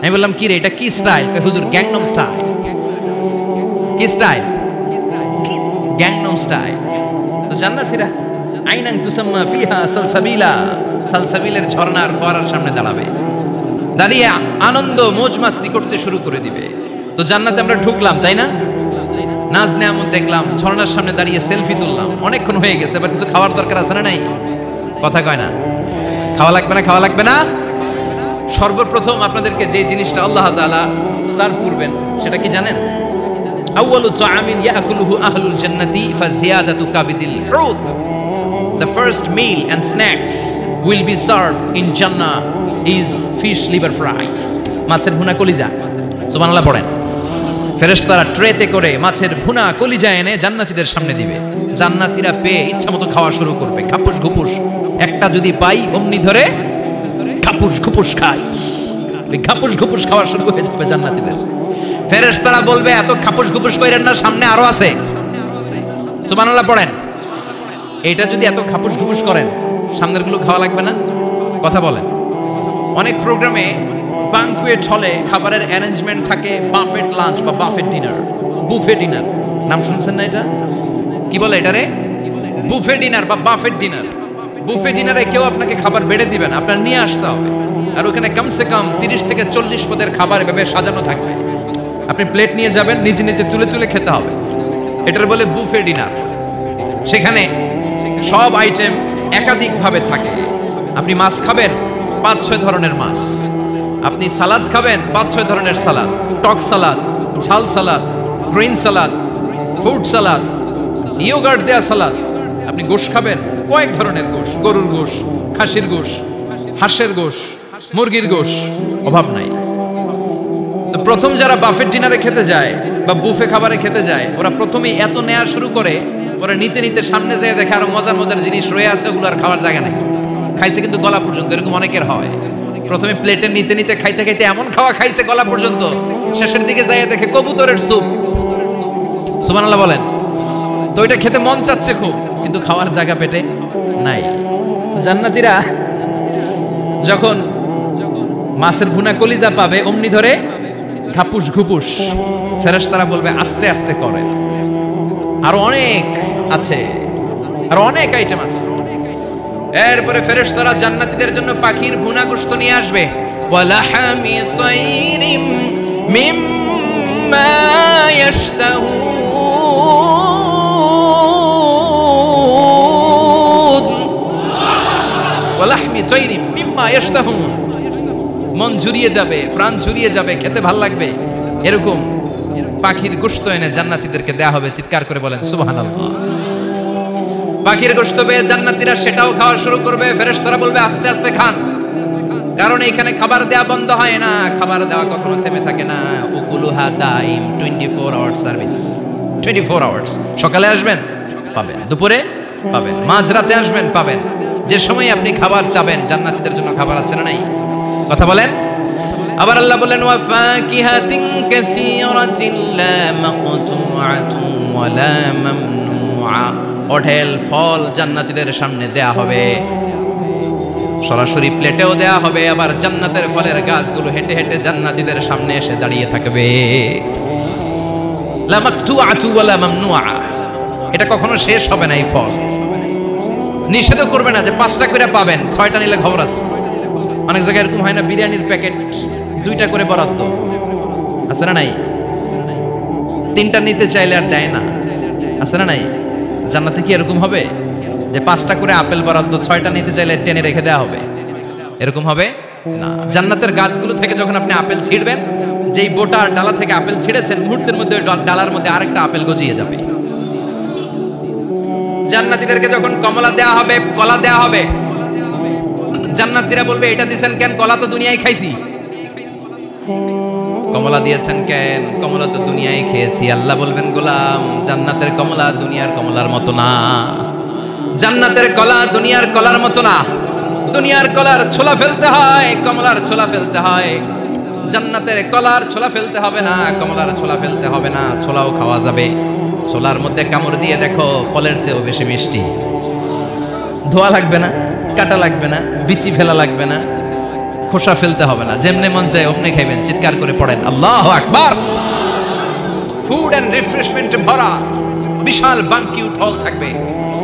আমি বললাম কি রে এটা কি স্টাইল? হুজুর গ্যাংনম স্টাইল। কি স্টাইল? Gangnam style. তো জান্নাতীরা আইনান তুসাম্মা ফিহা সালসাবিলা, সালসাবিলের ঝর্ণার ফোয়ারার সামনে দাঁড়াবে, দাঁড়িয়ে আনন্দ মৌজ মাস্তি করতে শুরু করে দিবে। তো জান্নাতে আমরা ঢুকলাম, তাই না? নাজ নেয়ামত দেখলাম, ঝর্ণার সামনে দাঁড়িয়ে সেলফি তুললাম, অনেকক্ষণ হয়ে গেছে, এবার কিছু খাওয়ার দরকার আছে না নাই? কথা কয় না? খাওয়া লাগবে না? খাওয়া লাগবে না? সর্বপ্রথম আপনাদেরকে যে জিনিসটা আল্লাহ তাআলা সার্ভ করবেন সেটা কি জানেন? আউয়ালু তাআমিন ইয়াকুলুহু আহলুল জান্নাতি ফাজিয়াদাতু কাবিদিল হুদ। The first meal and snacks will be served in Jannah is fish liver fry, মাছের ভুনা কলিজা। সুবহানাল্লাহ পড়েন। ফেরেশতারা ট্রেতে করে মাছের ভুনা কলিজা এনে জান্নাতীদের সামনে দিবে। জান্নাতীরা পেয়ে ইচ্ছামতো খাওয়া শুরু করবে, খাপুস খুপুস। একটা যদি পাই অমনি ধরে খাপুস খুপুস খাই, ওই খাপুস খুপুস খাওয়া শুরু হয়ে যাবে জান্নাতীদের। ফেরেশতারা বলবে এত খাপুস খুপুস কইরেন না, সামনে আরো আছে। সুবহানাল্লাহ পড়েন। এইটা যদি এত খাপুস খুপুস করেন, সামনের গুলো খাওয়া লাগবে না? কথা বলেন। অনেক প্রোগ্রামে বানকুয়েট হলে খাবারের অ্যারেঞ্জমেন্ট থাকে বাফেট লাঞ্চ বা বাফেট ডিনার, বুফে ডিনার। নাম শুনছেন না এটা? কি বলে এটারে? বুফে ডিনার বা বাফেট ডিনার। বুফে ডিনারে কেউ আপনাকে খাবার বেড়ে দিবেন, আপনার নিয়ে আসতে হবে। আর ওখানে কমসে কম 30 থেকে 40 পদের খাবার এভাবে সাজানো থাকবে। আপনি প্লেট নিয়ে যাবেন, নিজে নিজে তুলে তুলে খেতে হবে। এটার বলে বুফে ডিনার। সেখানে সব আইটেম একাধিকভাবে থাকে। আপনি মাছ খাবেন, 5-6 ধরনের মাছ। আপনি সালাদ খাবেন, 5-6 ধরনের সালাদ, টক সালাদ, ঝাল salad, green salad, fruit salad, yoghurt দেয়া সালাদ। আপনি গোশ খাবেন, কয়েক ধরনের গোশ, গরুর গোশ, খাসির গোশ, হাঁসের গোশ, মুরগির গোশ, অভাব নাই। তো প্রথম যারা বাফেট ডিনারে খেতে যায় বা বুফে খাবারে খেতে যায়, ওরা প্রথমেই এত নেওয়া শুরু করে, ওরা নিতে নিতে সামনে যেয়ে দেখে আরো মজার মজার জিনিস রয়ে আছে, ওগুলো আর খাওয়ার জায়গা নাই। খাইছে কিন্তু গলা পর্যন্ত, এরকম অনেকের হয়। প্রথমে প্লেটে নিতে নিতে খাইতে খাইতে এমন খাওয়া খাইছে গলা পর্যন্ত, শেষের দিকে যাইয়া দেখে কবুতরের স্যুপ। সুবহানাল্লাহ বলেন। তো এটা খেতে মন চাচ্ছে খুব, কিন্তু খাওয়ার জায়গা পেটে নাই। জান্নাতীরা যখন মাছের ভুনা কলিজা পাবে, অমনি ধরে খাপুস ঘুপুস। ফেরেশতারা বলবে আস্তে আস্তে করে, আরো অনেক আছে, আরো অনেক আইটেম আছে। এরপরে ফেরেশতারা জান্নাতীদের জন্য পাখির ভুনা গোশত নিয়ে আসবে। ওয়ালাহামি তাইরিম মিম্মা ইয়াশতাহুন, ওয়ালাহমি তাইরিম মিম্মা ইয়াশতাহুন। মন জুড়িয়ে যাবে, প্রাণ জুড়িয়ে যাবে, খেতে ভাল লাগবে, এরকম পাখির গোশত এনে জান্নাতীদেরকে দেয়া হবে। চিৎকার করে বলেন সুবহানাল্লাহ। পাখির গোশত পেয়ে জান্নাতীরা সেটাও খাওয়া শুরু করবে। ফেরেশতারা বলবে আস্তে আস্তে খান, কারণ এখানে খাবার দেয়া বন্ধ হয় না, খাবার দেওয়া কখনো থেমে থাকে না। উকুলুহা দাইম, 24 আওয়ার সার্ভিস, 24 আওয়ার্স। সকালে আসবেন পাবেন, দুপুরে পাবেন, মাঝরাতে আসবেন পাবেন, যে সময় আপনি খাবার চাবেন জান্নাতীদের জন্য খাবার আছে না নাই? কথা বলেন। আবার আল্লাহ বলেন ওয়া ফাকিহাতিন কাসীরাতিন লা মাকতুআতুন ওয়া লা মামনুআ। অঢেল ফল জান্নাতীদের সামনে দেয়া হবে, সরাসরি প্লেটেও দেয়া হবে। আবার জান্নাতের ফলের গাছগুলো হেঁটে হেঁটে জান্নাতীদের সামনে এসে দাঁড়িয়ে থাকবে। লা মাকতুআতু ওয়া লা মামনুআ, এটা কখনো শেষ হবে না। এই ফল নিষেধ করবে না যে 5টা করে পাবেন, 6টা নিলে খবর আছে। অনেক জায়গায় এরকম হয় না, বিরিয়ানির প্যাকেট 2টা করে বরাদ্দ আছে না নাই? 3টা নিতে চাইলে আর দেয় না, আছে না নাই? জান্নাতে কি এরকম হবে যে 5টা করে আপেল বরাদ্দ, 6টা নিতে চাইলে টেনে রেখে দেওয়া হবে? এরকম হবে না। জান্নাতের গাছগুলো থেকে যখন আপনি আপেল ছিঁড়বেন, যেই বোটার ডালা থেকে আপেল ছিঁড়েছেন, মুহূর্তের মধ্যে ডালার মধ্যে আরেকটা আপেল গজিয়ে যাবে। জান্নাতীদেরকে যখন কমলা দেয়া হবে, কলা দেয়া হবে, জান্নাতীরা বলবে এটা দিয়েছেন কেন? কলা তো দুনিয়ায় খাইছি। কমলা দিয়েছেন কেন? কমলা তো দুনিয়ায় খেয়েছি। আল্লাহ বলবেন গোলাম, জান্নাতের কমলা দুনিয়ার কমলার মতো না, জান্নাতের কলা দুনিয়ার কলার মতো না। দুনিয়ার কলার ছোলা ফেলতে হয়, কমলার ছোলা ফেলতে হয়। জান্নাতের কলার ছোলা ফেলতে হবে না, কমলার ছোলা ফেলতে হবে না, ছোলাও খাওয়া যাবে। ছোলার মধ্যে কামড় দিয়ে দেখো, ফলের চেয়েও বেশি মিষ্টি। ধোয়া লাগবে না, কাটা লাগবে না, বিচি ফেলা লাগবে না, খোসা ফেলতে হবে না, যেমনে মন চায় অমনি খাইবেন। চিৎকার করে পড়েন আল্লাহু আকবার। ফুড এন্ড রিফ্রেশমেন্টে ভরা বিশাল বানকিউট হল থাকবে।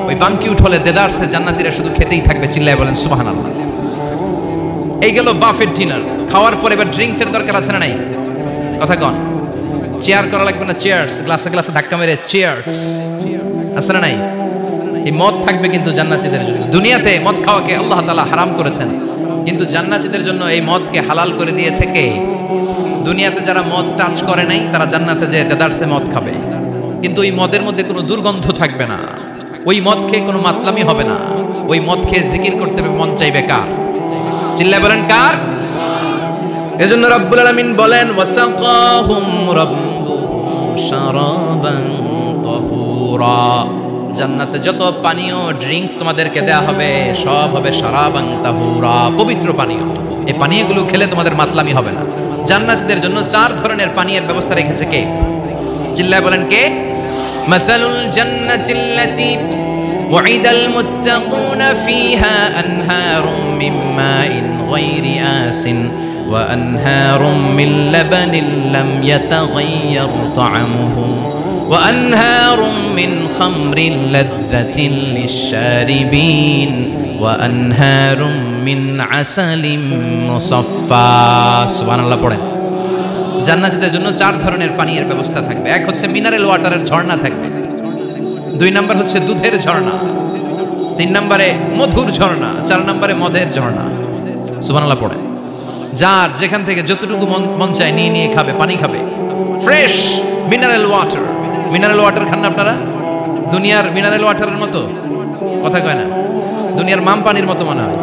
ওই বানকিউট হলে দেদারসে জান্নাতীরা শুধু খেতেই থাকবে। চিল্লায় বলেন সুবহানাল্লাহ। এই গেল বাফেট ডিনার। খাওয়ার পরে এবার ড্রিঙ্কস এর দরকার আছে না নাই? কথা কন। চেয়ার করা লাগবে না, চেয়ার্স, গ্লাসে গ্লাসে ধাক্কা মেরে চেয়ার্স, আছে না নাই? এই মদ থাকবে কিন্তু জান্নাতীদের জন্য। দুনিয়াতে মদ খাওয়াকে আল্লাহ তাআলা হারাম করেছেন, কিন্তু জান্নাতীদের জন্য এই মদকে হালাল করে দিয়েছে কে? দুনিয়াতে যারা মদ টাচ করে নাই তারা জান্নাতে যে দেদারসে মদ খাবে, কিন্তু ওই মদের মধ্যে কোনো দুর্গন্ধ থাকবে না, ওই মদ খেয়ে কোনো মাতলামি হবে না, ওই মদ খেয়ে জিকির করতে মন চাইবে কার? চিল্লায় বলেন কার? এজন্য রব্বুল আলামিন বলেন ওয়াসাকাহুম রাব্বুহুম শারাবান তাহুরা। জান্নাতে যত পানীয় ড্রিঙ্কস তোমাদেরকে দেয়া হবে সব হবে শারাবান তাহুরা, পবিত্র পানীয়। এই পানীয়গুলো খেলে তোমাদের মাতলামি হবে না। জান্নাতীদের জন্য 4 ধরনের পানীয়ের ব্যবস্থা রেখেছে কে? চিল্লায় বলেন কে? মাসালুল জান্নাতিল্লাতী ওয়াইদাল মুত্তাকুনা ফিহা আনহারুম মিন মাইন গায়রি আসিন ওয়া আনহারুম মিন লাবানিন লাম ইয়াতাগায়্যার তা'আমুহু ওয়া আনহারুম মিন খামরিন লাযযাতিন লিশ-শারিবিন ওয়া আনহারুম মিন আসালিম মুসাফফা। সুবহানাল্লাহ পড়েন। জান্নাতীদের জন্য 4 ধরনের পানীয়ের ব্যবস্থা থাকবে। এক হচ্ছে মিনারেল ওয়াটারের ঝর্ণা থাকবে, 2 নাম্বার হচ্ছে দুধের ঝর্ণা, 3 নম্বরে মধুর ঝর্ণা, 4 নম্বরে মদের ঝর্ণা। সুবহানাল্লাহ পড়েন। যার যেখান থেকে যতটুকু মন চায় নিয়ে নিয়ে খাবে, পানি খাবে। Fresh mineral water. Mineral water খান না আপনারা? দুনিয়ার মিনারেল ওয়াটারের মতো? কথা কয় না। দুনিয়ার মাম পানির মতো মনে হয়,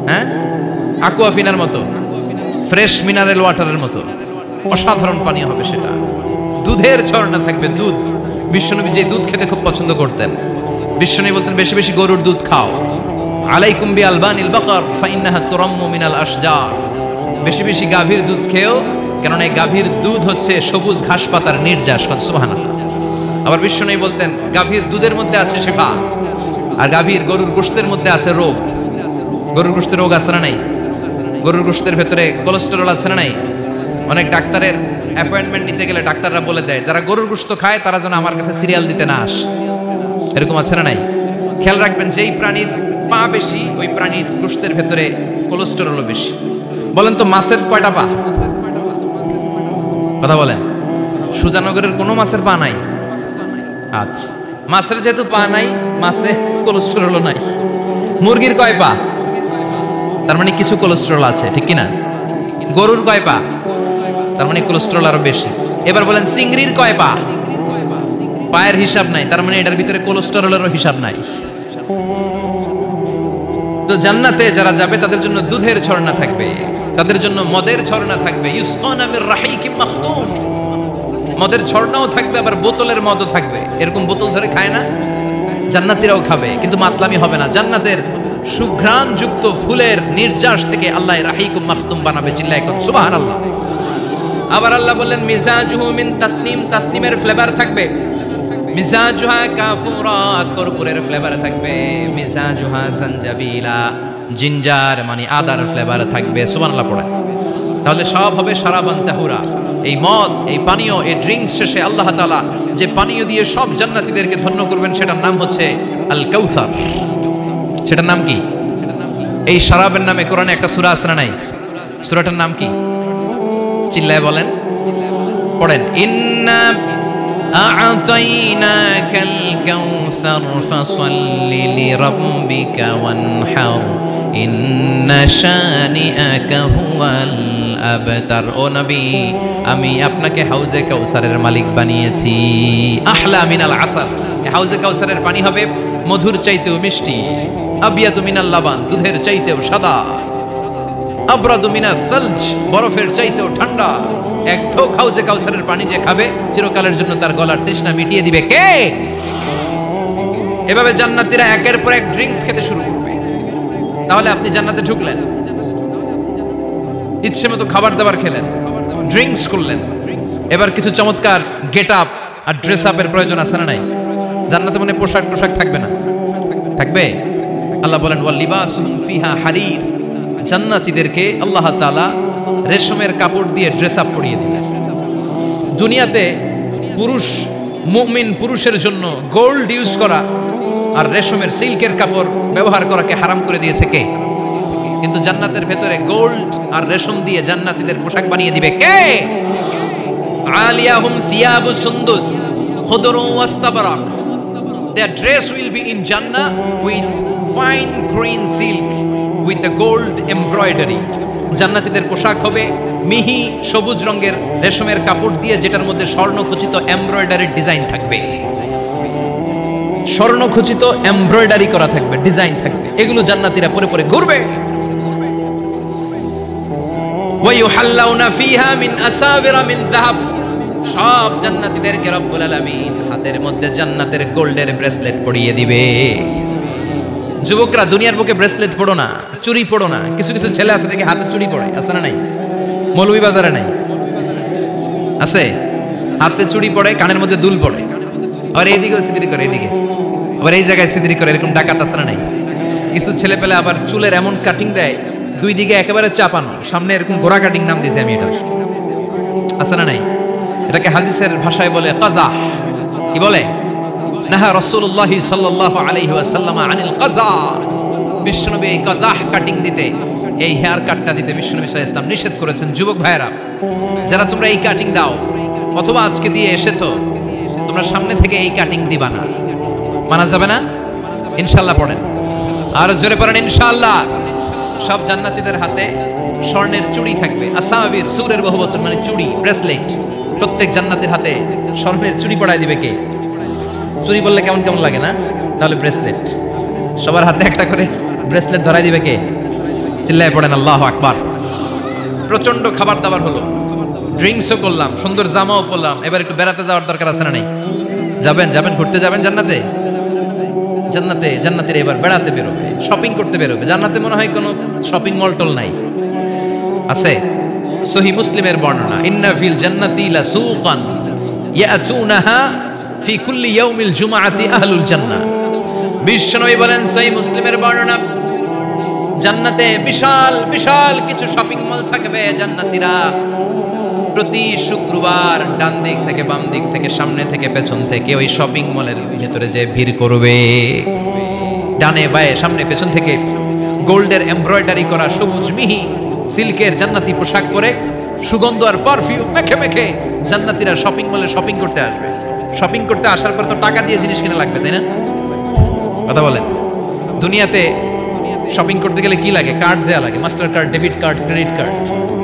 হ্যাঁ? আকুয়াফিনার মতো, ফ্রেশ মিনারেল ওয়াটারের মতো অসাধারণ পানি হবে সেটা। দুধের ঝর্ণা থাকবে, দুধ। বিশ্বনবী যে দুধ খেতে খুব পছন্দ করতেন, বিশ্বনবী বলতেন বেশি বেশি গরুর দুধ খাও। আলাইকুম বি আলবানিল বাকার ফাইন্নাহা তুরাম্মু মিনাল আশজার। বেশি বেশি গাভীর দুধ খেও, কারণ এই গাভীর দুধ হচ্ছে সবুজ ঘাস পাতার নির্যাস। সুবহানাল্লাহ। আবার বিশ্বনবী বলতেন গাভীর দুধের মধ্যে আছে শিফা, আর গাভীর গরুর গোশতের মধ্যে আছে রোগ। গরুর গোশতের রোগ আছে না নাই? গরুর গোশতের ভেতরে কোলেস্টেরল আছে না নাই? অনেক ডাক্তারের অ্যাপয়েন্টমেন্ট নিতে গেলে ডাক্তাররা বলে দেয় যারা গরুর গোশত খায় তারা যেন আমার কাছে সিরিয়াল দিতে না আসে। এরকম আছে না নাই? খেয়াল রাখবেন, যেই প্রাণীর পা বেশি ওই প্রাণীর গোশতের ভেতরে কোলেস্টেরলও বেশি। বলেন তো মাছের কয়টা পা? কথা বলেন। সুজানগরের কোনো মাছের পা নাই? আচ্ছা, মাছের যেহেতু পা নাই, মাছে কোলেস্টেরলও নাই। মুরগির কয় পা? তার মানে কিছু কোলেস্টেরল আছে, ঠিক কিনা? গরুর কয় পা? তার মানে কোলেস্টেরল আরো বেশি। এবার বলেন চিংড়ির কয় পা? পায়ের হিসাব নাই, তার মানে এটার ভিতরে কোলেস্টেরলেরও হিসাব নাই। তো জান্নাতে যারা যাবে তাদের জন্য দুধের ঝর্ণা থাকবে, তাদের জন্য মদের ঝর্ণা থাকবে, ইউসকানা মির রাহিকিম মাখতুম, মদের ঝর্ণাও থাকবে, আবার বোতলের মদও থাকবে। এরকম বোতল ধরে খায় না, জান্নাতীরাও খাবে, কিন্তু মাতলামি হবে না। জান্নাতের সুঘ্রাণ যুক্ত ফুলের নির্যাস থেকে আল্লাহ রাহিকুম মাখতুম বানাবে। চিল্লায় কোন সুবহানাল্লাহ। আবার আল্লাহ বললেন মিজাজুহু মিন তাসনিম, তাসনিমের ফ্লেভার থাকবে। মিজাজুহা কাফুরা, কর্পূরের ফ্লেভার থাকবে। মিজাজুহা জানজাবিলা, জিঞ্জার মানে আদার ফ্লেভার থাকবে। সুবহানাল্লাহ পড়ে। তাহলে সব হবে শারাবান তাহুরা। এই মদ, এই পানীয়, এই ড্রিঙ্কস শেষে আল্লাহ তাআলা যে পানীয় দিয়ে সব জান্নাতীদেরকে ধন্য করবেন সেটার নাম হচ্ছে আল কাউসার। সেটার নাম কি? এই শরাবের নামে কোরআনে একটা সূরা আছে না নাই? সূরাটার নাম কি? চিল্লায় বলেন, পড়েন। ইন্না আ'তাইনাকাল কাউসার ফাসাল্লি লিরাব্বিকা ওয়ানহার ইন্না শানিআকা হুয়াল আবতার। ও নবী, আমি আপনাকে হাউজে কাউসারের মালিক বানিয়েছি। আহলা মিনাল আসাল, হাউজে কাউসারের পানি হবে মধুর চাইতেও মিষ্টি। আবিয়াদু মিনাল লাবান, দুধের চাইতেও সাদা। আবরাদু মিনাস সালজ, বরফের চাইতেও ঠান্ডা। এক ঢোক হাউজে কাউসারের পানি যে খাবে চিরকালের জন্য তার গলার তৃষ্ণা মিটিয়ে দিবে কে? এভাবে জান্নাতীরা একের পর এক ড্রিঙ্কস খেতে শুরু করবে। তাহলে আপনি জান্নাতে ঢুকলেন, ইচ্ছে মতো খাবার দাবার খেলেন, ড্রিঙ্কস করলেন। এবার কিছু চমৎকার গেট আপ আর ড্রেস আপের প্রয়োজন আছে না নাই? জান্নাতে মানে পোশাক টোশাক থাকবে না? থাকবে। আল্লাহ বলেন ওয়াল লিবাসুহুম ফিহা হারির, জান্নাতীদেরকে আল্লাহ তাআলা রেশমের কাপড় দিয়ে ড্রেস আপ করিয়ে দিবেন। দুনিয়াতে পুরুষ, মুমিন পুরুষের জন্য গোল্ড ইউজ করা আর রেশমের সিল্কের কাপড় ব্যবহার করাকে হারাম করে দিয়েছে কে? কিন্তু জান্নাতের ভেতরে গোল্ড আর রেশম দিয়ে জান্নাতীদের পোশাক বানিয়ে দিবে কে? আলিয়াহুম সিয়াবু সুন্দুস খুদরু ওয়াস্তাবরাক, their dress will be in Jannah with fine green silk with the gold embroidery. জান্নাতীদের পোশাক হবে মিহি সবুজ রঙের রেশমের কাপড় দিয়ে, যেটার মধ্যে স্বর্ণখচিত এমব্রয়ডারি ডিজাইন থাকবে। স্বর্ণখচিত এমব্রয়ডারি করা থাকবে, ডিজাইন থাকবে। এগুলো জান্নাতীরা পরে পরে ঘুরবে। ওয়ায়ুহাল্লাউনা ফিহা মিন আসাবিরা মিন যাহাব, সব জান্নাতীদেরকে রব্বুল আলামিন হাতের মধ্যে জান্নাতের গোল্ডের ব্রেসলেট পরিয়ে দিবে। যুবকরা, দুনিয়ার বুকে ব্রেসলেট পড়ো না, চুরি পড়ো না। কিছু কিছু ছেলে আছে দেখে হাতে চুরি পড়ে, আছে না নাই? মৌলভী বাজারে নাই? আছে। হাতে চুরি পড়ে, কানের মধ্যে দুল পড়ে, আবার এইদিকেও সিদ্রি করে, এইদিকে আবার এই জায়গায় সিদ্রি করে। এরকম ডাকাত আছে না নাই? কিছু ছেলে পেলে আবার চুলের এমন কাটিং দেয়, দুই দিকে একেবারে চাপানো, সামনে এরকম গোড়া কাটিং নাম দিয়েছে আমি এটার। আছে না নাই? এটাকে হাদিসের ভাষায় বলে কাযাহ। কি বলে? নাহা রাসূলুল্লাহ সাল্লাল্লাহু আলাইহি ওয়াসাল্লাম আনিল কাযা। বিশ্বনবী এই কাযাহ কাটিং দিতে, এই হেয়ার কাটটা দিতে বিশ্বনবী সাল্লাল্লাহু আলাইহি ওয়াসাল্লাম নিষেধ করেছেন। যুবক ভাইরা, যারা তোমরা এই কাটিং দাও অথবা আজকে দিয়ে এসেছো, তোমরা সামনে থেকে এই কাটিং দিবা না, মানা যাবে না। ইনশাআল্লাহ পড়েন, আর জোরে পড়েন ইনশাআল্লাহ। সব জান্নাতীদের হাতে স্বর্ণের চুড়ি থাকবে। আসাবির, সূরের বহুবচন মানে চুড়ি, ব্রেসলেট। প্রত্যেক জান্নাতের হাতে স্বর্ণের চুড়ি পড়ায় দিবে কে? চুরি বললে কেমন কেমন লাগে না? তাহলে ব্রেসলেট, সবার হাতে একটা করে ব্রেসলেট ধরাই দিবে কে? চিল্লায় পড়েন আল্লাহু আকবার। প্রচন্ড খাবার দাবার হলো, ড্রিঙ্কসও করলাম, সুন্দর জামাও পরলাম। এবার একটু বেড়াতে যাওয়ার দরকার আছে না নাই? যাবেন, যাবেন, ঘুরতে যাবেন জান্নাতে। জান্নাতে জান্নাতীরা এবার বেড়াতে বেরোবে, শপিং করতে বেরোবে। জান্নাতে মনে হয় কোনো শপিং মল টল নাই? আছে। সহিহ মুসলিমের বর্ণনা, ইন্না ফিল জান্নাতি লাসুকান ইয়াতুনাহা ফি কুল্লি ইয়াউমিল জুমআতি আহলুল জান্নাহ। বিশ্বনবী বলেন, সহিহ মুসলিমের বর্ণনা, জান্নাতে বিশাল বিশাল কিছু শপিং মল থাকবে। জান্নাতীরা প্রতি শুক্রবার ডান দিক থেকে বাম দিক থেকে সামনে থেকে পেছন থেকে ওই শপিং মলের ভেতরে যে ভিড় করবে, ডানে বায়ে সামনে পেছন থেকে গোল্ডের এমব্রয়ডারি করা সবুজ মিহি সিল্কের জান্নাতি পোশাক পরে সুগন্ধ আর পারফিউম মেখে মেখে জান্নাতীরা শপিং মলে শপিং করতে আসবে। শপিং করতে আসার পর তো টাকা দিয়ে জিনিস কিনা লাগবে, তাই না? কথা বলেন। দুনিয়াতে শপিং করতে গেলে কি লাগে? কার্ড দেয়া লাগে, master card, debit card, credit card,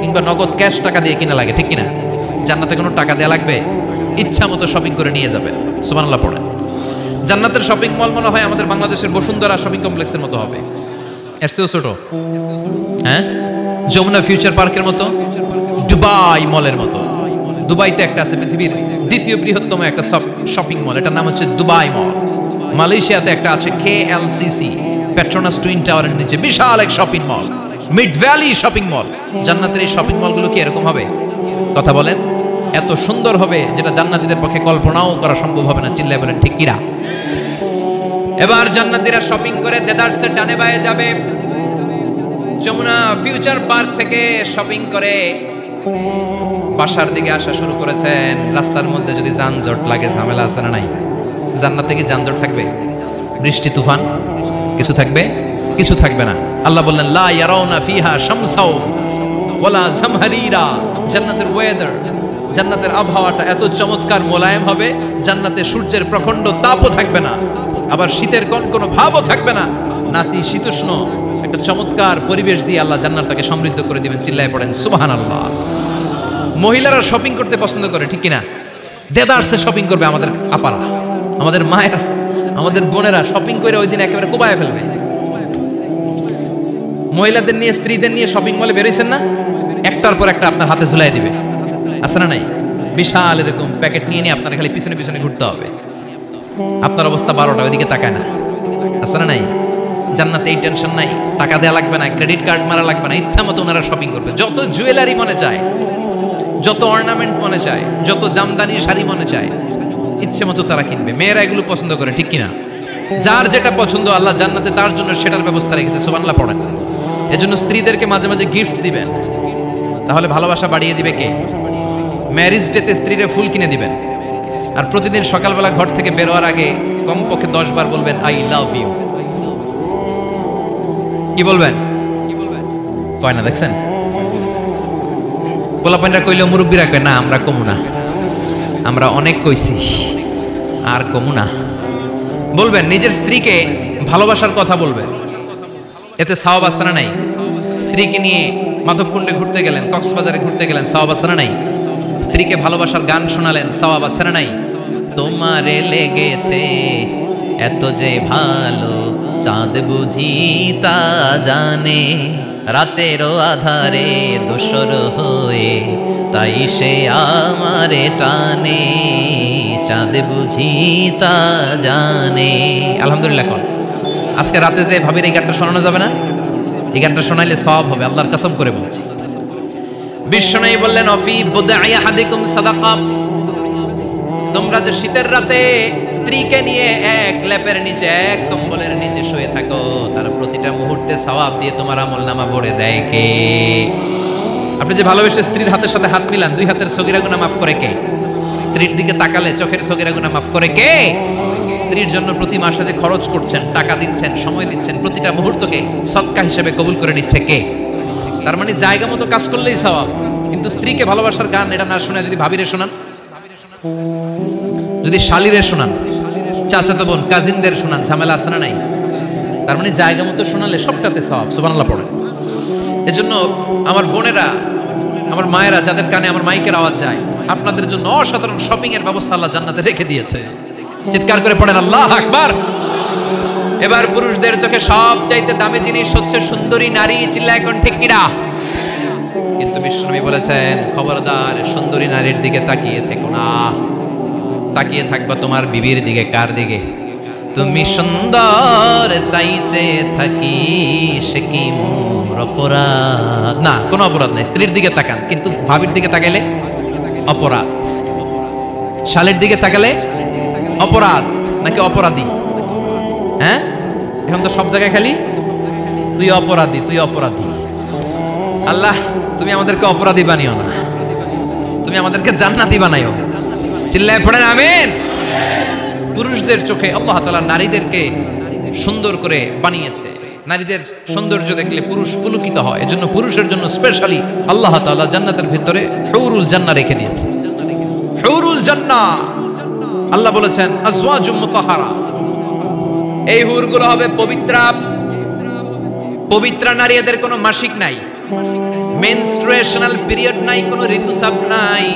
কিংবা নগদ ক্যাশ টাকা দিয়ে কিনা লাগে, ঠিক কিনা? জান্নাতে কোনো টাকা দেয়া লাগবে? ইচ্ছা মতো শপিং করে নিয়ে যাবে। সুবহানাল্লাহ পড়ে। জান্নাতের শপিং মল মনে হয় আমাদের বাংলাদেশের বসুন্ধরা শপিং কমপ্লেক্সের মতো হবে, এর চেয়েও ছোট। হ্যাঁ, যমুনা ফিউচার পার্কের মতো, দুবাই মলের মতো। দুবাইতে একটা আছে পৃথিবীর দ্বিতীয় বৃহত্তম একটা শপিং মল, এটার নাম হচ্ছে দুবাই মল। মালয়েশিয়াতে একটা আছে KLCC, পেট্রোনাস টুইন টাওয়ারের নিচে বিশাল এক shopping mall, mid valley shopping mall. জান্নাতের এই শপিং মলগুলো কি এরকম হবে? কথা বলেন, এত সুন্দর হবে যেটা জান্নাতীদের পক্ষে কল্পনাও করা সম্ভব হবে না। চিল্লায় বলেন ঠিক কিনা? এবার জান্নাতীরা শপিং করে দেদারসের ডানে বায়ে যাবে। যমুনা ফিউচার পার্ক থেকে শপিং করে বাসার দিকে আসা শুরু করেছেন। রাস্তার মধ্যে যদি যানজট লাগে, ঝামেলা আছে না নাই? জান্নাতে কি যানজট থাকবে? বৃষ্টি তুফান কিছু থাকবে? কিছু থাকবে না। আল্লাহ বললেন লা ইয়ারাউনা ফিহা শামসাও ওয়ালা জামহারিরা। জান্নাতের ওয়েদার, জান্নাতের আবহাওয়াটা এত চমৎকার মোলায়েম হবে, জান্নাতে সূর্যের প্রখণ্ড তাপও থাকবে না, আবার শীতের কনকনো ভাবও থাকবে না। নাতি শীতোষ্ণ একটা চমৎকার পরিবেশ দিয়ে আল্লাহ জান্নাতটাকে সমৃদ্ধ করে দিবেন। চিল্লায় পড়েন সুবহানাল্লাহ। মহিলারা শপিং করতে পছন্দ করে, ঠিক কিনা? দেদারসে শপিং করবে আমাদের আপারা, আমাদের মায়েরা, আমাদের বোনেরা শপিং করে ওই দিন একেবারে কোবায় ফেলবে। মহিলাদের নিয়ে, স্ত্রীদের নিয়ে শপিং মলে বেরোইছেন না? একটার পর একটা আপনার হাতে ঝুলাই দিবে, আছে না নাই? বিশাল এরকম প্যাকেট নিয়ে নিয়ে আপনার খালি পিছনে পিছনে ঘুরতে হবে। আপনার অবস্থা 12টা, ওইদিকে তাকায় না, আছে না নাই? জান্নাতে এই টেনশন নাই, টাকা দেয়া লাগবে না, ক্রেডিট কার্ড মারা লাগবে না, ইচ্ছা মতো ওনারা শপিং করবে। যত জুয়েলারি মনে চায়, যত অর্নামেন্ট মনে চায়, যত জামদানি শাড়ি মনে চায়, ইচ্ছে মতো তারা কিনবে। মেয়েরা এগুলো পছন্দ করে, ঠিক কিনা? যার যেটা পছন্দ আল্লাহ জান্নাতে তার জন্য সেটার ব্যবস্থা রেখেছে। সুবহানাল্লাহ পড়েন। এজন্য স্ত্রীদেরকে মাঝে মাঝে গিফট দিবেন, তাহলে ভালোবাসা বাড়িয়ে দিবে কে? ম্যারেজ ডেতে স্ত্রীরে ফুল কিনে দিবেন, আর প্রতিদিন সকালবেলা ঘর থেকে বের হওয়ার আগে কমপক্ষে 10 বার বলবেন আই লাভ ইউ। কি বলবেন? কয় না, দেখছেন? পোলাপাইনরা কইলেও মুরব্বীরা কয় না, আমরা কমু না, আমরা অনেক কইছি আর কমু না। বলবেন, নিজের স্ত্রীকে ভালোবাসার কথা বলবেন, এতে সওয়াব আছে না নাই? স্ত্রীকে নিয়ে মাধবকুণ্ডে ঘুরতে গেলেন, কক্সবাজারে ঘুরতে গেলেন, সওয়াব আছে না নাই? স্ত্রীকে ভালোবাসার গান শোনালেন, সওয়াব আছে না নাই? তোমারে লেগেছে এত যে ভালো, চাঁদ বুঝি তা জানে, রাতেরও আধারে দোসর হয়ে তাই সে আমারে টানে, চাঁদ বুঝি তা জানে। আলহামদুলিল্লাহ। কোন আজকে রাতে যে ভাবির এই গানটা শোনানো যাবে না? এই গানটা শোনাইলে সওয়াব হবে, আল্লাহর কসম করে বলছি। বিশ্বনবী বললেন অফি বুদআই আহাদিকুম সাদাকা। তোমরা যে শীতের রাতে স্ত্রীকে নিয়ে এক লেপের নিচে, এক কম্বলের নিচে শুয়ে থাকো, তার প্রতিটা মুহূর্তে সওয়াব দিয়ে তোমার আমলনামা ভরে দেয় কে? আপনি যে ভালোবেসে স্ত্রীর হাতের সাথে হাত মিলান, 2 হাতের সগীরা গুনাহ মাফ করে কে? স্ত্রীর দিকে তাকালে চোখের সগীরা গুনাহ মাফ করে কে? স্ত্রীর জন্য প্রতি মাসে যে খরচ করছেন, টাকা দিচ্ছেন, সময় দিচ্ছেন, প্রতিটা মুহূর্তকে সদকা হিসেবে কবুল করে নিচ্ছে কে? তার মানে জায়গা মতো কাজ করলেই সওয়াব। কিন্তু স্ত্রীকে ভালোবাসার গান এটা না শোনায় যদি ভাবিরে শোনান, যদি শালীরে শোনান, চাচাতো বোন কাজিনদের শোনান, ঝামেলা আছে না নাই? তার মানে জায়গা মতো শোনালে সবটাতে সওয়াব। সুবহানাল্লাহ পড়ে। এজন্য আমার বোনেরা, আমার মায়েরা, যাদের কানে আমার মাইকের আওয়াজ যায়, আপনাদের জন্য অসাধারণ শপিং এর ব্যবস্থা আল্লাহ জান্নাতে রেখে দিয়েছে। চিৎকার করে পড়েন আল্লাহু আকবার। এবার পুরুষদের চোখে সবচাইতে দামি জিনিস হচ্ছে সুন্দরী নারী। চিল্লায় কোন ঠিক কিনা? কিন্তু বিশ্বনবী বলেছেন খবরদার সুন্দরী নারীর দিকে তাকিয়ে থেকো না, তাকিয়ে থাকবা তোমার বিবির দিকে। কার দিকে? তুমি সুন্দর তাই চেয়ে থাকি, সে কি মোর অপরাধ? না, কোনো অপরাধ নাই। স্ত্রীর দিকে তাকান, কিন্তু ভাবির দিকে তাকাইলে অপরাধ, শালীর দিকে তাকালে অপরাধ নাকি অপরাধী? হ্যাঁ, এখন তো সব জায়গায় খালি তুই অপরাধী, তুই অপরাধী। আল্লাহ তুমি আমাদেরকে অপরাধী বানিও না, তুমি আমাদেরকে জান্নাতি বানাইও। চিল্লায় পড়েন আমিন। পুরুষদের চোখে আল্লাহ তাআলা নারীদেরকে সুন্দর করে বানিয়েছে। নারীদের সৌন্দর্য দেখলে পুরুষ পুলকিত হয়। এজন্য পুরুষের জন্য স্পেশালি আল্লাহ তাআলা জান্নাতের ভিতরে হুরুল জান্নাহ রেখে দিয়েছে। হুরুল জান্নাহ আল্লাহ বলেছেন আজওয়াজুম মুতাহহারা, এই হুরগুলো হবে পবিত্রা। পবিত্র নারী, এদের কোনো মাসিক নাই, মেনস্ট্রুয়েশনাল পিরিয়ড নাই, কোনো ঋতুস্রাব নাই।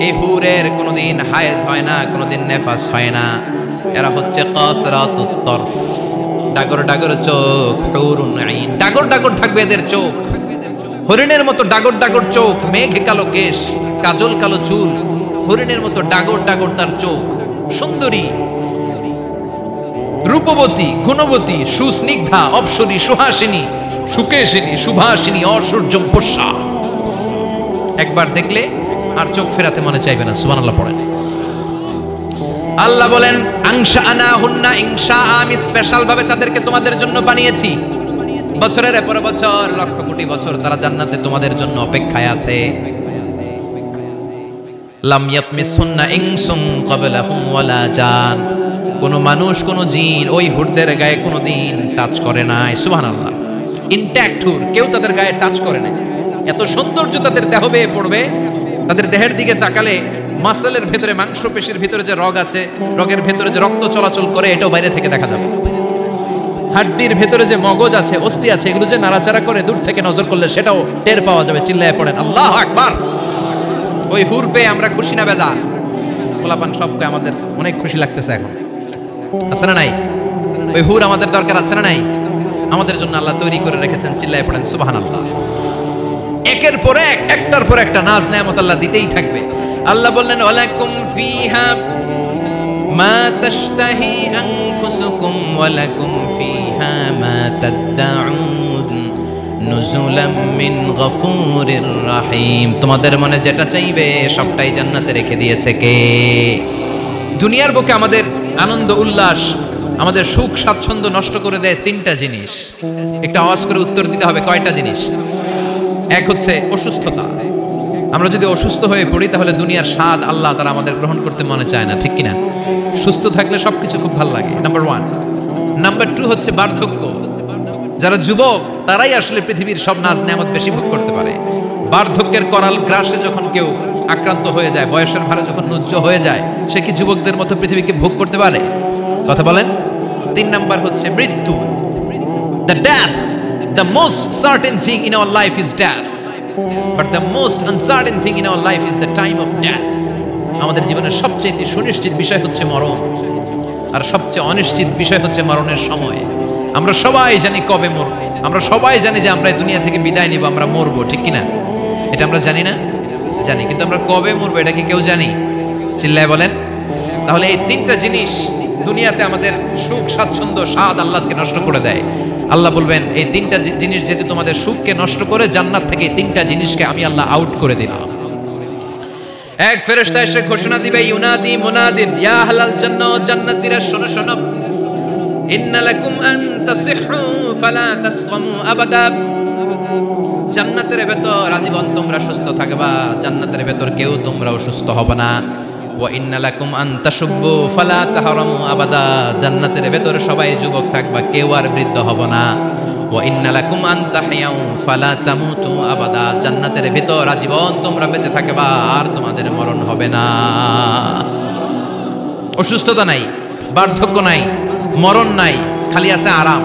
এই হুরের কোনোদিন হায়েজ হয় না, কোনোদিন নেফাস হয় না। এরা হচ্ছে কাসরাতুত তরফ, ডাগর ডাগর চোখ, হুরুন আইন, ডাগর ডাগর থাকবে এদের চোখ, হরিণের মতো ডাগর ডাগর চোখ, মেঘে কালো কেশ, কাজল কালো চুল, হরিণের মতো ডাগর ডাগর তার চোখ, সুন্দরী, রূপবতী, গুণবতী, সুস্নিগ্ধা, অপ্সরী, সুহাসিনী, সুকেশিনী, সুভাষিনী, অসূর্যম পোষা। একবার দেখলে আর চোখ ফেরাতে মনে চাইবে না। সুবহানাল্লাহ পড়েন। আল্লাহ বলেন আংশা আনা হুন্না ইনশা, আমি স্পেশাল ভাবে তাদেরকে তোমাদের জন্য বানিয়েছি। বছরের পর বছর, লক্ষ কোটি বছর তারা জান্নাতে তোমাদের জন্য অপেক্ষায় আছে। লাম ইয়াতমিসুন্না ইনসুন ক্বাবলাহুম ওয়ালা জান, কোন মানুষ কোন জিন ওই হুরদের গায়ে কোনদিন টাচ করে নাই। সুবহানাল্লাহ। ইনট্যাক্ট হুর, কেউ তাদের গায়ে টাচ করে নাই। এত সৌন্দর্য তাদের দেহ বেয়ে পড়বে, তাদের দেহের দিকে তাকালে মাসলের ভেতরে, মাংসপেশির ভিতরে যে রগ আছে, রগের ভেতরে যে রক্ত চলাচল করে, এটাও বাইরে থেকে দেখা যাবে। হাড্ডির ভেতরে যে মগজ আছে, অস্থি আছে, এগুলো যে নাড়াচাড়া করে দূর থেকে নজর করলে সেটাও টের পাওয়া যাবে। চিল্লায় পড়েন আল্লাহু আকবার। ওই হুর পেয়ে আমরা খুশি না বেজা? পোলাপান সবকে আমাদের অনেক খুশি লাগতেছে এখন, আছে না নাই? ওই হুর আমাদের দরকার আছে না নাই? আমাদের জন্য আল্লাহ তৈরি করে রেখেছেন। চিল্লায় পড়েন সুবহানাল্লাহ। একের পর এক, একটার পর একটা নাজ নেয়ামত আল্লাহ দিতেই থাকবে। আল্লাহ বললেন ওয়ালাকুম ফিহা মা তাশতাহি আনফুসুকুম ওয়ালাকুম ফিহা মা তাদউন নুজুলাম মিন গফুরির রহিম। তোমাদের মনে যেটা চাইবে সবটাই জান্নাতে রেখে দিয়েছে কে? দুনিয়ার বুকে আমাদের আনন্দ উল্লাস, আমাদের সুখ স্বাচ্ছন্দ্য নষ্ট করে দেয় তিনটা জিনিস। একটা আওয়াজ করে উত্তর দিতে হবে, কয়টা জিনিস? এক হচ্ছে অসুস্থতা। আমরা যদি অসুস্থ হয়ে পড়ি তাহলে দুনিয়ার স্বাদ আল্লাহ তারা আমাদের গ্রহণ করতে মনে চায় না, ঠিক কিনা? সুস্থ থাকলে সবকিছু খুব ভালো লাগে, নাম্বার ওয়ান। নাম্বার টু হচ্ছে বার্ধক্য। যারা যুবক তারাই আসলে পৃথিবীর সব নাজ নেয়ামত বেশি ভোগ করতে পারে। বার্ধক্যের করাল গ্রাসে যখন কেউ আক্রান্ত হয়ে যায়, বয়সের ভারে যখন নুজ্জ হয়ে যায়, সে কি যুবকদের মতো পৃথিবীকে ভোগ করতে পারে? কথা বলেন। তিন নাম্বার হচ্ছে মৃত্যু, the death. The most certain thing in our life is death, but the most uncertain thing in our life is the time of death. আমাদের জীবনের সবচেয়ে সুনিশ্চিত বিষয় হচ্ছে মরণ, আর সবচেয়ে অনিশ্চিত বিষয় হচ্ছে মরণের সময়। আমরা সবাই জানি কবে মরব, আমরা সবাই জানি যে আমরা এই দুনিয়া থেকে বিদায় নিব, আমরা মরবো, ঠিক কিনা? এটা আমরা জানি না? জানি, কিন্তু আমরা কবে মরবো এটা কি কেউ জানি? চিল্লায় বলেন। তাহলে এই তিনটা জিনিস দুনিয়াতে আমাদের সুখ স্বাচ্ছন্দ্য স্বাদ আল্লাহকে নষ্ট করে দেয়। আল্লাহ বলবেন এই তিনটা জিনিস যেহেতু তোমাদের সুখকে নষ্ট করে, জান্নাত থেকে এই তিনটা জিনিসকে আমি আল্লাহ আউট করে দিলাম। এক ফেরেশতা এসে ঘোষণা দিবে, ইউনাদি মুনাদিন ইয়া আহলাল জান্নাহ, জান্নাতীরা শোনো শোনো, ইন্না লাকুম আন তাসিহু ফালা তাসকামু আবাদা। জান্নাতের ভেতর আজীবন তোমরা সুস্থ থাকবা, জান্নাতের ভেতর কেউ তোমরা অসুস্থ হবে না। ওয়া ইন্না লাকুম আন তাশুব্বু ফালা তাহরামু আবাদা। জান্নাতের ভেতর সবাই যুবক থাকবা, কেউ আর বৃদ্ধ হবে না। ওয়া ইন্না লাকুম আন তাহইয়াউ ফালা তামুতু আবাদা। জান্নাতের ভেতর আজীবন তোমরা বেঁচে থাকবা, আর তোমাদের মরণ হবে না। অসুস্থতা নাই, বার্ধক্য নাই, মরণ নাই, খালি আছে আরাম।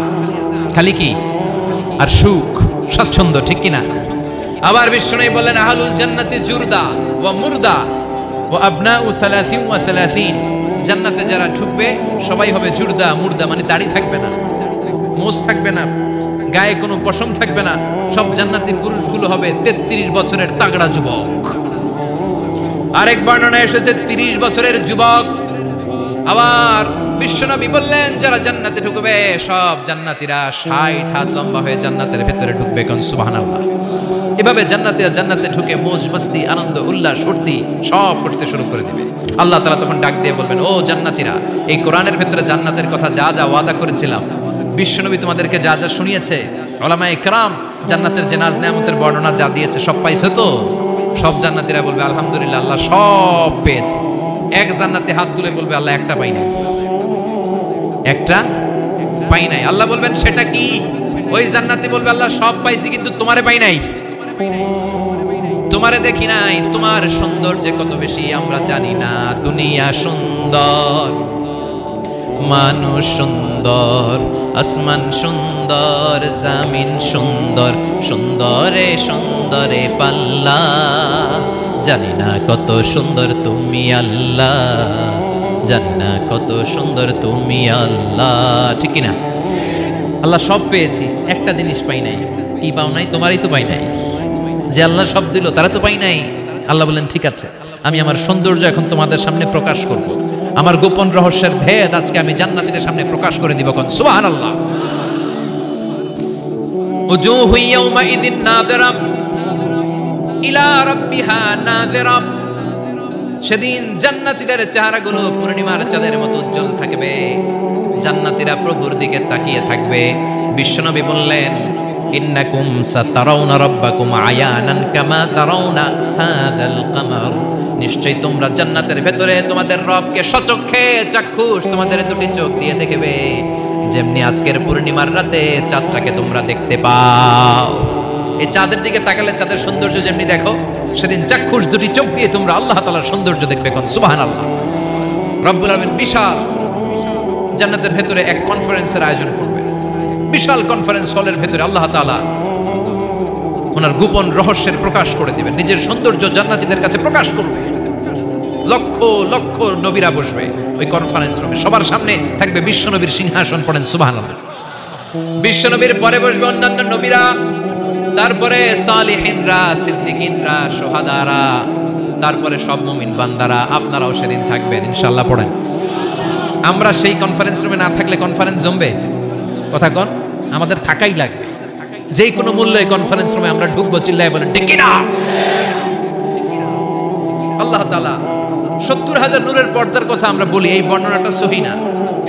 খালি কি? আর সুখ স্বাচ্ছন্দ্য, ঠিক কিনা? আবার বিষ্ণু বলেন আহলুল জান্নাতি জুরদা ওয়া মুরদা ওয়া আবনাউ 30 ওয়া 30। জান্নাতে যারা ঢুকবে সবাই হবে জুরদা মুরদা, মানে দাড়ি থাকবে না, মোজ থাকবে না, গায়ে কোনো পশম থাকবে না। সব জান্নাতি পুরুষগুলো হবে 33 বছরের তাগড়া যুবক। আরেক বর্ণনা এসেছে 30 বছরের যুবক। আবার বিশ্বনবী বললেন যারা জান্নাতে ঢুকবে সব জান্নাতীরা 60 হাত লম্বা হয়ে জান্নাতের ভেতরে ঢুকবে। কোন সুবহানাল্লাহ। এভাবে জান্নাতে ঢুকে মৌজ মস্তি আনন্দ উল্লাস ফুর্তি সব করতে শুরু করে দিবে। আল্লাহ তাআলা তখন ডাক দিয়ে বলবেন, ও জান্নাতীরা, এই কোরআনের ভেতরে জান্নাতের কথা যা যা ওয়াদা করেছিলাম, বিশ্বনবী তোমাদেরকে যা যা শুনিয়েছে, উলামায়ে কেরাম জান্নাতের যে নাজ নেয়ামতের বর্ণনা যা দিয়েছে সব পাইছো তো? সব জান্নাতীরা বলবে আলহামদুলিল্লাহ, আল্লাহ সব পেয়েছে। এক জান্নাতে হাত তুলে বলবে আল্লাহ একটা পাই নাই, একটা পাই নাই। আল্লাহ বলবেন সেটা কি? ওই জান্নাতি বলবে আল্লাহ সব পাইছি কিন্তু তোমারে পাই নাই, তোমারে দেখি নাই, তোমার সৌন্দর্য কত বেশি আমরা জানি না। দুনিয়া সুন্দর, মানুষ সুন্দর, আসমান সুন্দর, জামিন সুন্দর, সুন্দরে সুন্দরে পাল্লা, জানি না কত সুন্দর তুমি আল্লাহ, জানি না কত সুন্দর তুমি আল্লাহ। ঠিক কিনা? আল্লাহ সব পেয়েছি, একটা জিনিস পাই নাই। কি পাও নাই? তোমারই তো পাই নাই। যে আল্লাহ সব দিল তারা তো পাই নাই। আল্লাহ বলেন ঠিক আছে, আমি আমার সৌন্দর্য এখন তোমাদের সামনে প্রকাশ করব। আমার গোপন রহস্যের ভেদ আজকে আমি জান্নাতীদের সামনে প্রকাশ করে দিব। কোন সুবহানাল্লাহ। উজুহু ইয়াউমাইযিন নাযিরা ইলা রাব্বিহা নাযিরা, সেদিন জান্নাতীদের চেহারাগুলো পূর্ণিমার চাঁদের মতো উজ্জ্বল থাকবে। জান্নাতীরা প্রভুর দিকে তাকিয়ে থাকবে। বিশ্বনবী বললেন, ইন্নাকুম সাতারাউনা রাব্বাকুম আয়ানান কামা তারাউনা হাযাল কামার, নিশ্চয়ই তোমরা জান্নাতের ভেতরে তোমাদের রবকে সচক্ষে চাক্ষুষ তোমাদের দুটি চোখ দিয়ে দেখবে, যেমনি আজকের পূর্ণিমার রাতে চাঁদটাকে তোমরা দেখতে পাও। এই চাঁদের দিকে তাকালে চাঁদের সৌন্দর্য যেমনি দেখো, সেদিন চাক্ষুষ দুটি চোখ দিয়ে তোমরা আল্লাহ তাআলার সৌন্দর্য দেখবে। কোন সুবহানাল্লাহ। রব্বুল আলামিন বিশাল জান্নাতের ভেতরে এক কনফারেন্সের আয়োজন করবেন। বিশাল কনফারেন্স হলের ভেতরে আল্লাহ তাআলা ওনার গোপন রহস্যের প্রকাশ করে দিবেন, নিজের সৌন্দর্য জান্নাতীদের কাছে প্রকাশ করবে। লক্ষ লক্ষ নবীরা বসবে ওই কনফারেন্স রুমে, সবার সামনে থাকবে বিশ্বনবীর সিংহাসন। পড়েন সুবহানাল্লাহ। বিশ্বনবীর পরে বসবে অন্যান্য নবীরা, তারপরে সালিহিনরা, সিদ্দিকিনরা, শুহাদারা, তারপরে সব মুমিন বান্দারা। আপনারাও সেদিন থাকবেন ইনশাআল্লাহ। পড়েন। আমরা সেই কনফারেন্স রুমে না থাকলে কনফারেন্স জমবে? কথা কন। আমাদের থাকাই লাগবে, যে কোনো মূল্যে কনফারেন্স রুমে আমরা ঢুকবো। চিল্লায় বলেন ঠিক কিনা? আল্লাহ তাআলা ৭০,০০০ নূরের পর্দার কথা আমরা বলি, এই বর্ণনাটা সহি না।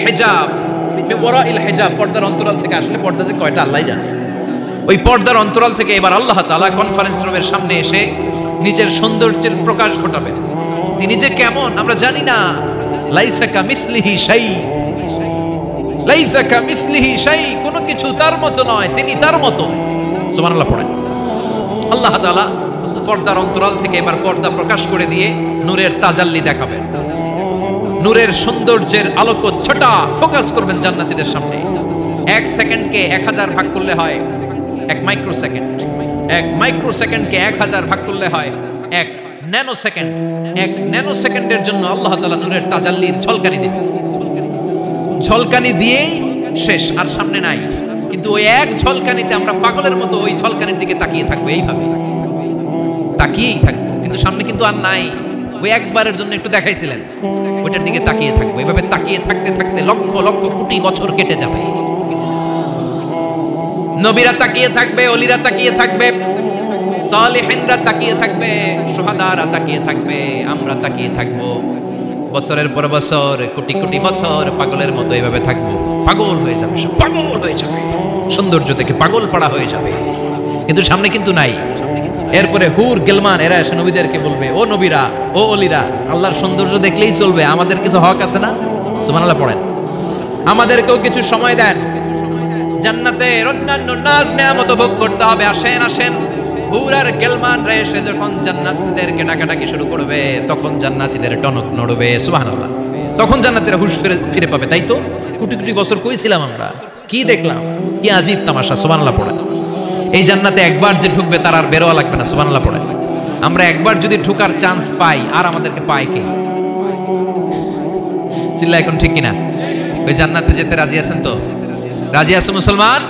হিজাব, ওয়ারাইল হিজাব, পর্দার অন্তরাল থেকে আসলে পর্দা যে কয়টা আল্লাহই জানে। ওই পর্দার অন্তরাল থেকে এবার আল্লাহ তাআলা কনফারেন্স রুমের সামনে এসে নিজের সৌন্দর্যের প্রকাশ ঘটাবেন। তিনি যে কেমন আমরা জানি না। লাইসা কামিসলিহি শাই, লাইসা কামিসলিহি শাই, কোনো কিছু তার মতো নয়, তিনি তার মতো। সুবহানাল্লাহ। পড়েন। আল্লাহ তাআলা পর্দার অন্তরাল থেকে এবার পর্দা প্রকাশ করে দিয়ে নূরের তাজাল্লি দেখাবেন। নূরের সৌন্দর্যের আলোকচ্ছটা ফোকাস করবেন জান্নাতীদের সামনে। 1 সেকেন্ডকে 1000 ভাগ করলে হয় 1 মাইক্রোসেকেন্ড। 1 মাইক্রোসেকেন্ডকে 1000 ভাগ করলে হয় 1 ন্যানো সেকেন্ড। 1 ন্যানো সেকেন্ডের জন্য আল্লাহ তাআলা নূরের তাজাল্লির ঝলকানি দিবেন। ঝলকানি দিয়েই শেষ, আর সামনে নাই। কিন্তু ওই এক ঝলকানিতে আমরা পাগলের মতো ওই ঝলকানির দিকে তাকিয়ে থাকবো, এইভাবে তাকিয়েই থাকবো। কিন্তু সামনে কিন্তু আর নাই। ওই একবারের জন্য একটু দেখাইছিলেন, ওইটার দিকে তাকিয়ে থাকবো। এভাবে তাকিয়ে থাকতে থাকতে লক্ষ লক্ষ কোটি বছর কেটে যাবে। নবীরা তাকিয়ে থাকবে, ওলিরা তাকিয়ে থাকবে, সালেহিনরা তাকিয়ে থাকবে, শুহাদারা তাকিয়ে থাকবে, আমরা তাকিয়ে থাকবো। বছরের পর বছর, কোটি কোটি বছর পাগলের মতো এভাবে থাকবো। পাগল হয়ে যাবে, সব পাগল হয়ে যাবে, সৌন্দর্য দেখে পাগল পাড়া হয়ে যাবে। কিন্তু সামনে কিন্তু নাই। এরপরে হুর গেলমান এরা এসে নবীদেরকে বলবে, ও নবীরা, ও অলিরা, আল্লাহর সৌন্দর্য দেখলেই চলবে, আমাদের কিছু হক আছে না? সুবহানাল্লাহ। পড়েন। আমাদেরকেও কিছু সময় দেন, জান্নাতের অন্যান্য নাজ নেয়ামত ভোগ করতে হবে। আসেন আসেন। হুর আর গেলমান রে এসে যখন জান্নাতীদেরকে ডাকাডাকি শুরু করবে, তখন জান্নাতীদের টনক নড়বে। সুবহানাল্লাহ। তখন জান্নাতীরা হুঁশ ফিরে পাবে। তাই তো কোটি কোটি বছর কইছিলাম আমরা, কি দেখলাম, কি আজীব তামাশা। সুবহানাল্লাহ। পড়েন। এই জান্নাতে একবার যে ঢুকবে তার আর বেরোয়া লাগবে না। সুবহানাল্লাহ। পড়েন। আমরা একবার যদি ঢোকার চান্স পাই, আর আমাদেরকে পায় কে? চিল্লা এখন ঠিক কিনা? ওই জান্নাতে যেতে রাজি আছেন তো? রাজি আছো মুসলমান?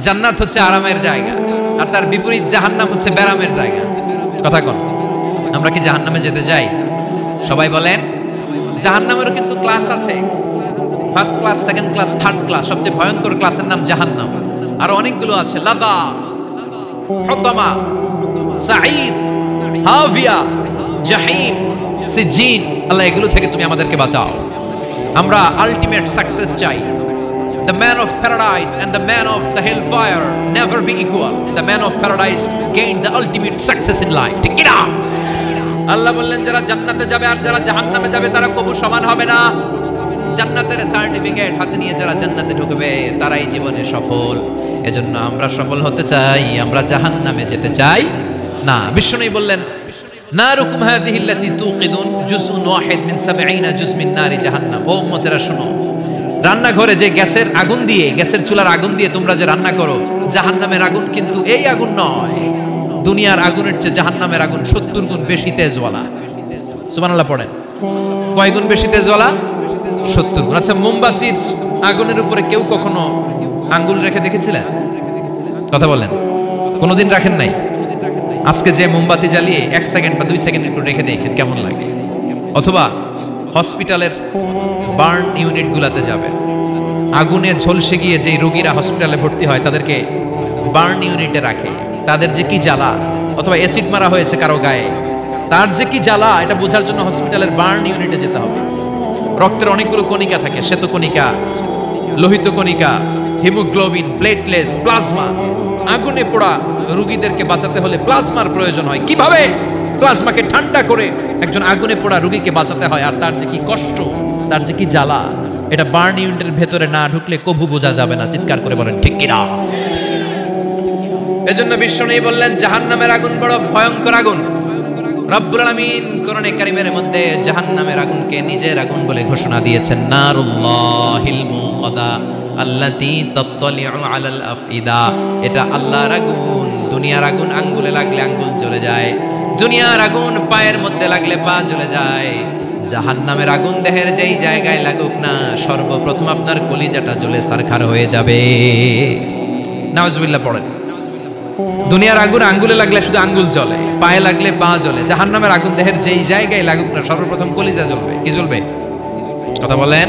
জান্নাত হচ্ছে আরামের জায়গা, আর তার বিপরীত জাহান্নাম হচ্ছে ব্যারামের জায়গা। কথা কোন? আমরা কি জাহান্নামে যেতে চাই? সবাই বলেন। জাহান্নামেরও কিন্তু ক্লাস আছে, first class, second class, third class. সবচেয়ে ভয়ঙ্কর ক্লাসের নাম জাহান্নাম। আরো অনেকগুলো আছে, লাযা, হুতামা, সাঈর, হাভিয়া, জাহিম, সিজিন। আল্লাহ এগুলো থেকে তুমি আমাদেরকে বাঁচাও। আমরা আলটিমেট সাকসেস চাই। The man of paradise and the man of the hellfire never be equal. The man of paradise gained the ultimate success in life. ঠিক কিনা? আল্লাহ বললেন, যারা জান্নাতে যাবে আর যারা জাহান্নামে যাবে তারা কবু সমান হবে না। জান্নাতের সার্টিফিকেট হাতে নিয়ে যারা জান্নাতে ঢুকবে তারাই জীবনে সফল। এজন্য আমরা সফল হতে চাই, আমরা জাহান্নামে যেতে চাই না। বিষ্ণুই বললেন, নারুকুম হাযিহি আল্লাতী তুকিদুন জুজউন ওয়াহিদ মিন ৭০ জুজ মিন নারি জাহান্নাম। ও উম্মতেরা শোনো, রান্নাঘরে যে গ্যাসের আগুন দিয়ে, গ্যাসের চুলার আগুন দিয়ে তোমরা যে রান্না করো, জাহান্নামের আগুন কিন্তু এই আগুন নয়। দুনিয়ার আগুনের চেয়ে জাহান্নামের আগুন 70 গুণ বেশি তেজওয়ালা। সুবহানাল্লাহ পড়েন। কয় গুণ বেশি তেজওয়ালা? 70 গুণ। আচ্ছা, মোমবাতির আগুনের উপরে কেউ কখনো আঙ্গুল রেখে দেখেছিলেন? কথা বলেন, কোনোদিন রাখেন নাই? আজকে যে মোমবাতি জ্বালিয়ে 1 সেকেন্ড বা 2 সেকেন্ড একটু রেখে দেখেন কেমন লাগে। অথবা হসপিটালের বার্ন ইউনিট গুলাতে যাবেন, আগুনে ঝলসে গিয়ে যে রোগীরা হসপিটালে ভর্তি হয় তাদেরকে বার্ন ইউনিটে রাখে, তাদের যে কি জ্বালা। অথবা অ্যাসিড মারা হয়েছে কারো গায়ে, তার যে কি জ্বালা, এটা বোঝার জন্য হসপিটালের বার্ন ইউনিটে যেতে হবে। রক্তের অনেকগুলো কণিকা থাকে, শ্বেত কণিকা, লোহিত কণিকা, হিমোগ্লোবিন, প্লেটলেটস, প্লাজমা। আগুনে পোড়া রোগীদেরকে বাঁচাতে হলে প্লাজমার প্রয়োজন হয়। কিভাবে প্লাজমাকে ঠান্ডা করে একজন আগুনে পোড়া রোগীকে বাঁচাতে হয়, আর তার যে কি কষ্ট, তার যে কি জ্বালা, এটা বার্ন ইউনিটের ভেতরে না ঢুকলে কবু বোঝা যাবে না। চিৎকার করে বলেন ঠিক কিনা? এজন্য বিশ্বনবী বললেন জাহান্নামের আগুন বড় ভয়ঙ্কর আগুন। রব্বুল আলামিন কোরআনে কারীমের মধ্যে জাহান্নামের আগুনকে নিজের আগুন বলে ঘোষণা দিয়েছেন, নারুল্লাহিল মুকাদা আল্লাতী তাত্তালিউ আলাল আফইদা। এটা আল্লাহর আগুন। দুনিয়ার আগুন আঙ্গুলে লাগলে আঙ্গুল জ্বলে যায়, দুনিয়ার আগুন পায়ের মধ্যে লাগলে পা জ্বলে যায়। জাহান্নামের আগুন দেহের যেই জায়গায় লাগুক না, সর্বপ্রথম আপনার কলিজাটা জ্বলে সারখার হয়ে যাবে। নাউজুবিল্লাহ পড়েন। দুনিয়ার আগুন আঙ্গুলে লাগলে শুধু আঙ্গুল জ্বলে, পায়ে লাগলে পা জ্বলে। জাহান্নামের আগুন দেহের যেই জায়গায় লাগুক না, সর্বপ্রথম কলিজা জ্বলবে। কি জ্বলবে? কথা বলেন,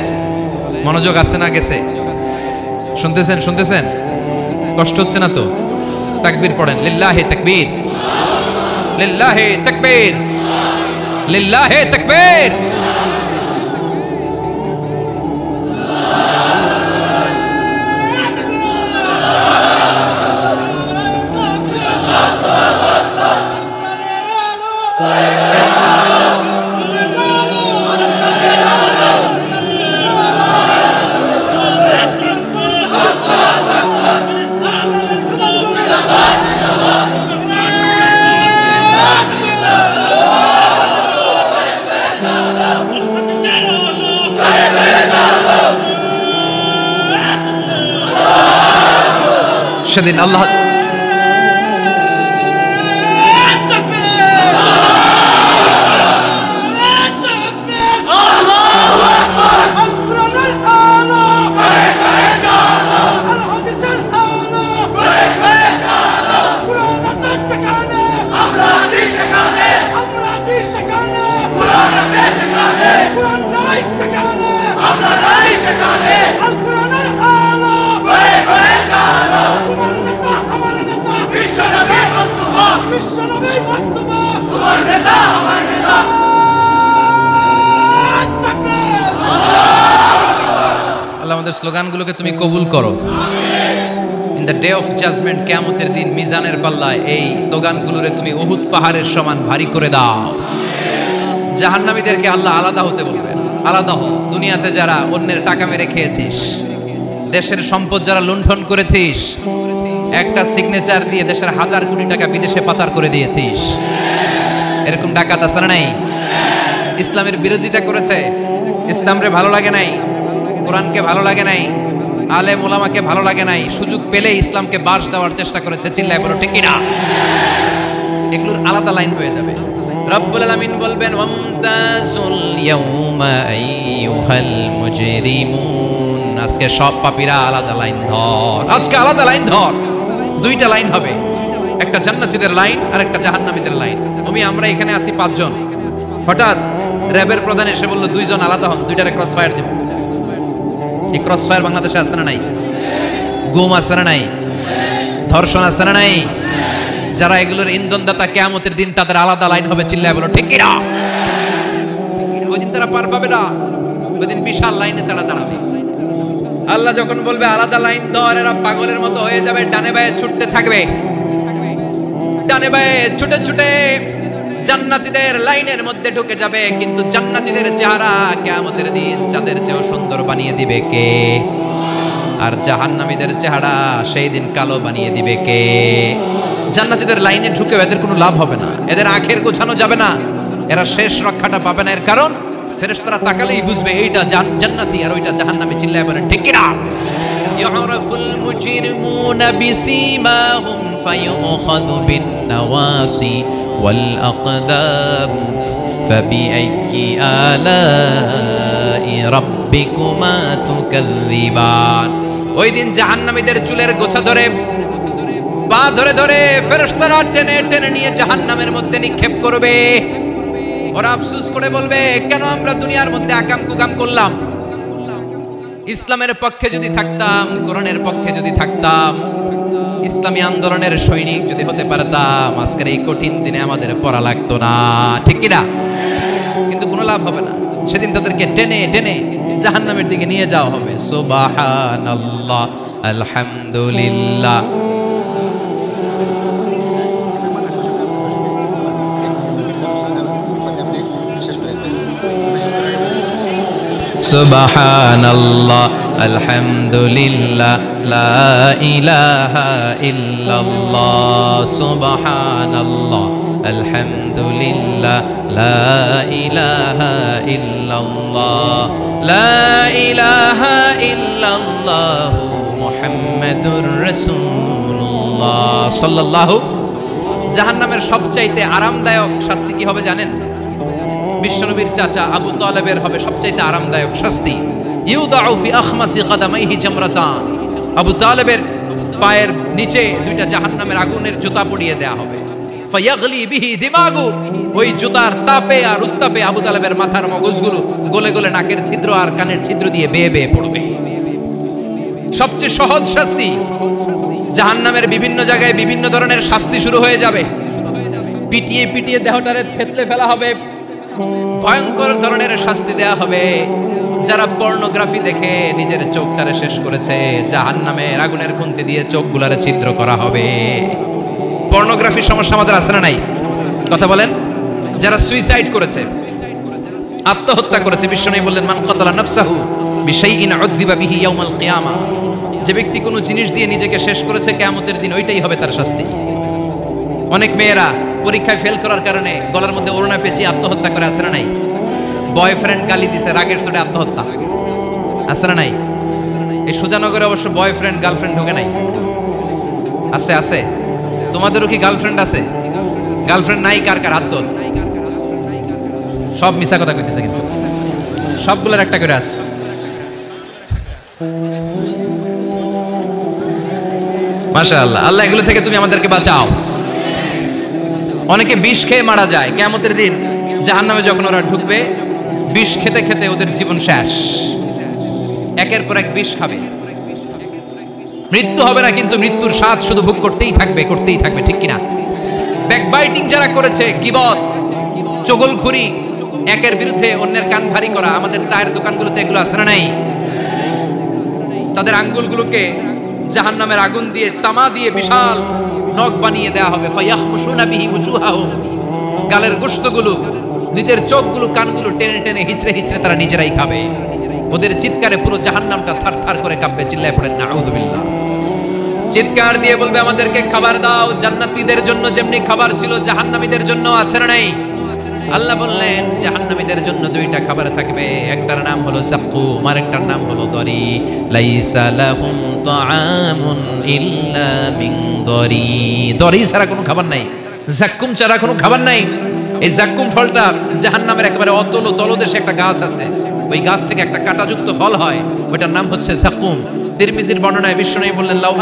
মনোযোগ আছে না গেছে? শুনতেছেন? শুনতেছেন? কষ্ট হচ্ছে না তো? তাকবীর পড়েন, লিল্লাহি তাকবীর, লিল্লাহি তাকবীর, লিল্লাহি তাকবীর। সেদিন আল্লাহ আমাদের স্লোগানগুলোকে তুমি কবুল করো। In the day of judgment, কিয়ামতের দিন মিজানের পাল্লায় এই স্লোগানগুলোরে তুমি উহুদ পাহাড়ের সমান ভারী করে দাও। জাহান্নামীদেরকে আল্লাহ আলাদা হতে বলবেন, আলাদা হ। দুনিয়াতে যারা অন্যের টাকা মেরে খেয়েছিস, দেশের সম্পদ যারা লুণ্ঠন করেছিস, একটা সিগনেচার দিয়ে দেশের 1000 কোটি টাকা বিদেশে পাচার করে দিয়েছিস, এরকম ডাকাত আছে না নাই? ইসলামের বিরোধিতা করেছে, ইসলামরে ভালো লাগে নাই, কোরআনকে ভালো লাগে নাই, আলেম ওলামাকে ভালো লাগে নাই, সুযোগ পেলে ইসলামকে বাস দেওয়ার চেষ্টা করেছে। চিল্লায় বলো ঠিক কিনা? এগুলোর আলাদা লাইন হয়ে যাবে। রব্বুল আলামিন বলবেন ওয়ামতাজুল ইয়াউমা আইয়ুহাল মুজরিমুন, আজকে সব পাপীরা আলাদা লাইন ধর, আজকে আলাদা লাইন ধর। দুইটা লাইন হবে, একটা জান্নাতীদের লাইন আর একটা জাহান্নামীদের লাইন। আমরা এখানে আছি 5 জন, হঠাৎ র্যাবের প্রধান এসে বলল 2 জন আলাদা হন, দুইটারে ক্রস ফায়ার দিব। এই ক্রস ফায়ার বাংলাদেশে আছে না নাই? গুম আছে না নাই? ধর্ষণ আছে না নাই? যারা এগুলোর ইন্ধনদাতা, কিয়ামতের দিন তাদের আলাদা লাইন হবে। চিল্লায় বলো ঠিক কিনা? ওই দিন তারা পার পাবে না, ওই দিন বিশাল লাইনে তারা দাঁড়াবে। আল্লাহ যখন বলবে আলাদা লাইন ধর, এরা পাগলের মতো হয়ে যাবে, ডানে বায়ে ছুটতে থাকবে, ডানে বায়ে ছুটে ছুটে জান্নাতীদের লাইনের মধ্যে ঢুকে যাবে। কিন্তু জান্নাতীদের চেহারা কিয়ামতের দিন চাঁদের চেয়েও সুন্দর বানিয়ে দিবে কে? আর জাহান্নামীদের চেহারা সেই দিন কালো বানিয়ে দিবে কে? জান্নাতীদের লাইনে ঢুকে এদের কোনো লাভ হবে না, এদের আখের গোছানো যাবে না, এরা শেষ রক্ষাটা পাবে না। এর কারণ ফেরেশতারা তাকালেই বুঝবে এইটা জান্নাতি আর ওইটা জাহান্নামী। চিল্লায় বলেন ঠিক কি না? ইউরাফুল মুজরিমুনা বিসীমাহুম ফায়ুখাযু বিন-নাওয়াসি ওয়াল আকদাম ফাবিআইয়ি আলাই রাব্বিকুমা তুকাযযিবান। ওই দিন জাহান্নামীদের চুলের গোছা ধরে, পা ধরে ধরে ফেরেশতারা টেনে টেনে নিয়ে জাহান্নামের মধ্যে নিক্ষেপ করবে। ওরা আফসোস করে বলবে, কেন আমরা দুনিয়ার মধ্যে আকাম কুকাম করলাম? ইসলামের পক্ষে যদি থাকতাম, কোরআনের পক্ষে যদি থাকতাম, ইসলামী আন্দোলনের সৈনিক যদি হতে পারতাম, আজকের এই কঠিন দিনে আমাদের পড়া লাগতো না। ঠিক কি না? কিন্তু কোনো লাভ হবে না। সেদিন তাদেরকে টেনে টেনে জাহান্নামের দিকে নিয়ে যাওয়া হবে। সুবহানাল্লাহ, আলহামদুলিল্লাহ। সুবহানাল্লাহ, আলহামদুলিল্লাহ, লা ইলাহা ইল্লাল্লাহ। সুবহানাল্লাহ, আলহামদুলিল্লাহ, লা ইলাহা ইল্লাল্লাহ, লা ইলাহা ইল্লাল্লাহ, মুহাম্মাদুর রাসূলুল্লাহ সাল্লাল্লাহু। জাহান্নামের সবচাইতে আরামদায়ক শাস্তি কি হবে জানেন? বিশ্বনবীর চাচা আবু তালেবের হবে সবচাইতে আরামদায়ক শাস্তি। ইউদাউ ফি আখমাসি কদামাইহি জামরাতান। আবু তালেবের পায়ের নিচে দুইটা জাহান্নামের আগুনের জুতা পড়িয়ে দেয়া হবে। ফায়াগলি বিহি দিমাগু। ওই জুতার তাপে আর উত্তাপে আবু তালেবের মাথার মগজগুলো গলে গলে নাকের ছিদ্র আর কানের ছিদ্র দিয়ে বেয়ে বেয়ে পড়বে। সবচেয়ে সহজ শাস্তি। জাহান্নামের বিভিন্ন জায়গায় বিভিন্ন ধরনের শাস্তি শুরু হয়ে যাবে। পিটিয়ে পিটিয়ে দেহটারে থেতলে ফেলা হবে। ভয়ঙ্কর ধরনের শাস্তি দেয়া হবে। যারা পর্নোগ্রাফি দেখে নিজের চোখটারে শেষ করেছে, জাহান্নামের আগুনের খুন্তি দিয়ে চোখগুলারে ছিদ্র করা হবে। পর্নোগ্রাফির সমস্যা আমাদের আছে না নাই? কথা বলেন। যারা সুইসাইড করেছে, আত্মহত্যা করেছে, বিশ্বনবী বললেন, মান কাতালা নাফসাহু বিশাইইন উযযিবা বিহি ইয়াউমাল কিয়ামাহ। যে ব্যক্তি কোনো জিনিস দিয়ে নিজেকে শেষ করেছে, কিয়ামতের দিন ওইটাই হবে তার শাস্তি। অনেক মেয়েরা পরীক্ষায় ফেল করার কারণে গলার মধ্যে ওড়না পেঁচিয়ে আত্মহত্যা করে, আছে না নাই? বয়ফ্রেন্ড গালি দিছে, রাগের চোটে আত্মহত্যা, আছে না নাই? এই সুজানগরে অবশ্য বয়ফ্রেন্ড গার্লফ্রেন্ড ঢোকে নাই। আছে আছে? তোমাদেরও কি গার্লফ্রেন্ড আছে? গার্লফ্রেন্ড নাই কার কার? হাত তোল। সব মিছা কথা কইতেছে, কিন্তু সবগুলোর একটা করে আছে। মাশাআল্লাহ। আল্লাহ এগুলো থেকে তুমি আমাদেরকে বাঁচাও। অনেকে বিষ খেয়ে মারা যায়। কিয়ামতের দিন জাহান্নামে যখন ওরা ঢুকবে, বিষ খেতে খেতে ওদের জীবন শেষ। একের পর এক বিষ খাবে। মৃত্যু হবে না, কিন্তু মৃত্যুর স্বাদ শুধু ভোগ করতেই থাকবে, করতেই থাকবে। ঠিক কিনা? ব্যাকবাইটিং যারা করেছে, গীবত, চগলখুরি, একের বিরুদ্ধে অন্যের কান ভারী করা, আমাদের চায়ের দোকানগুলোতে এগুলো আছে না নাই? তাদের আঙ্গুলগুলোকে জাহান্নামের আগুন দিয়ে, তামা দিয়ে বিশাল নখ বানিয়ে দেয়া হবে। ফায়াখমুশুনা বিহি উজুহাহুম। গালের গোশতগুলো, নিজের চোখগুলো, কানগুলো টেনে টেনে হিচড়ে হিচড়ে তারা নিজেরাই খাবে। ওদের চিৎকারে পুরো জাহান্নামটা থারথার করে কাঁপবে। চিল্লায় পড়েন নাউযুবিল্লাহ। চিৎকার দিয়ে বলবে, আমাদেরকে খাবার দাও। জান্নাতীদের জন্য যেমনি খাবার ছিল, জাহান্নামীদের জন্য আছে না নাই? আল্লাহ বললেন, জাহান্নামীদের জন্য দুইটা খাবার থাকবে। একটার নাম হলো যাক্কুম, আরেকটার নাম হলো দরি। লাইসা লাহুম তাআমুন ইল্লা মিন দরি। দরি ছাড়া কোনো খাবার নাই, যাক্কুম ছাড়া কোনো খাবার নাই। এই যাক্কুম ফলটা জাহান্নামের একেবারে অতল তলদেশে একটা গাছ আছে। ওই গাছ থেকে একটা কাঁটাযুক্ত ফল হয়, ওইটার নাম হচ্ছে যাক্কুম। তিরমিজির বর্ণনায় বিশ্বনবী বললেন, লাউ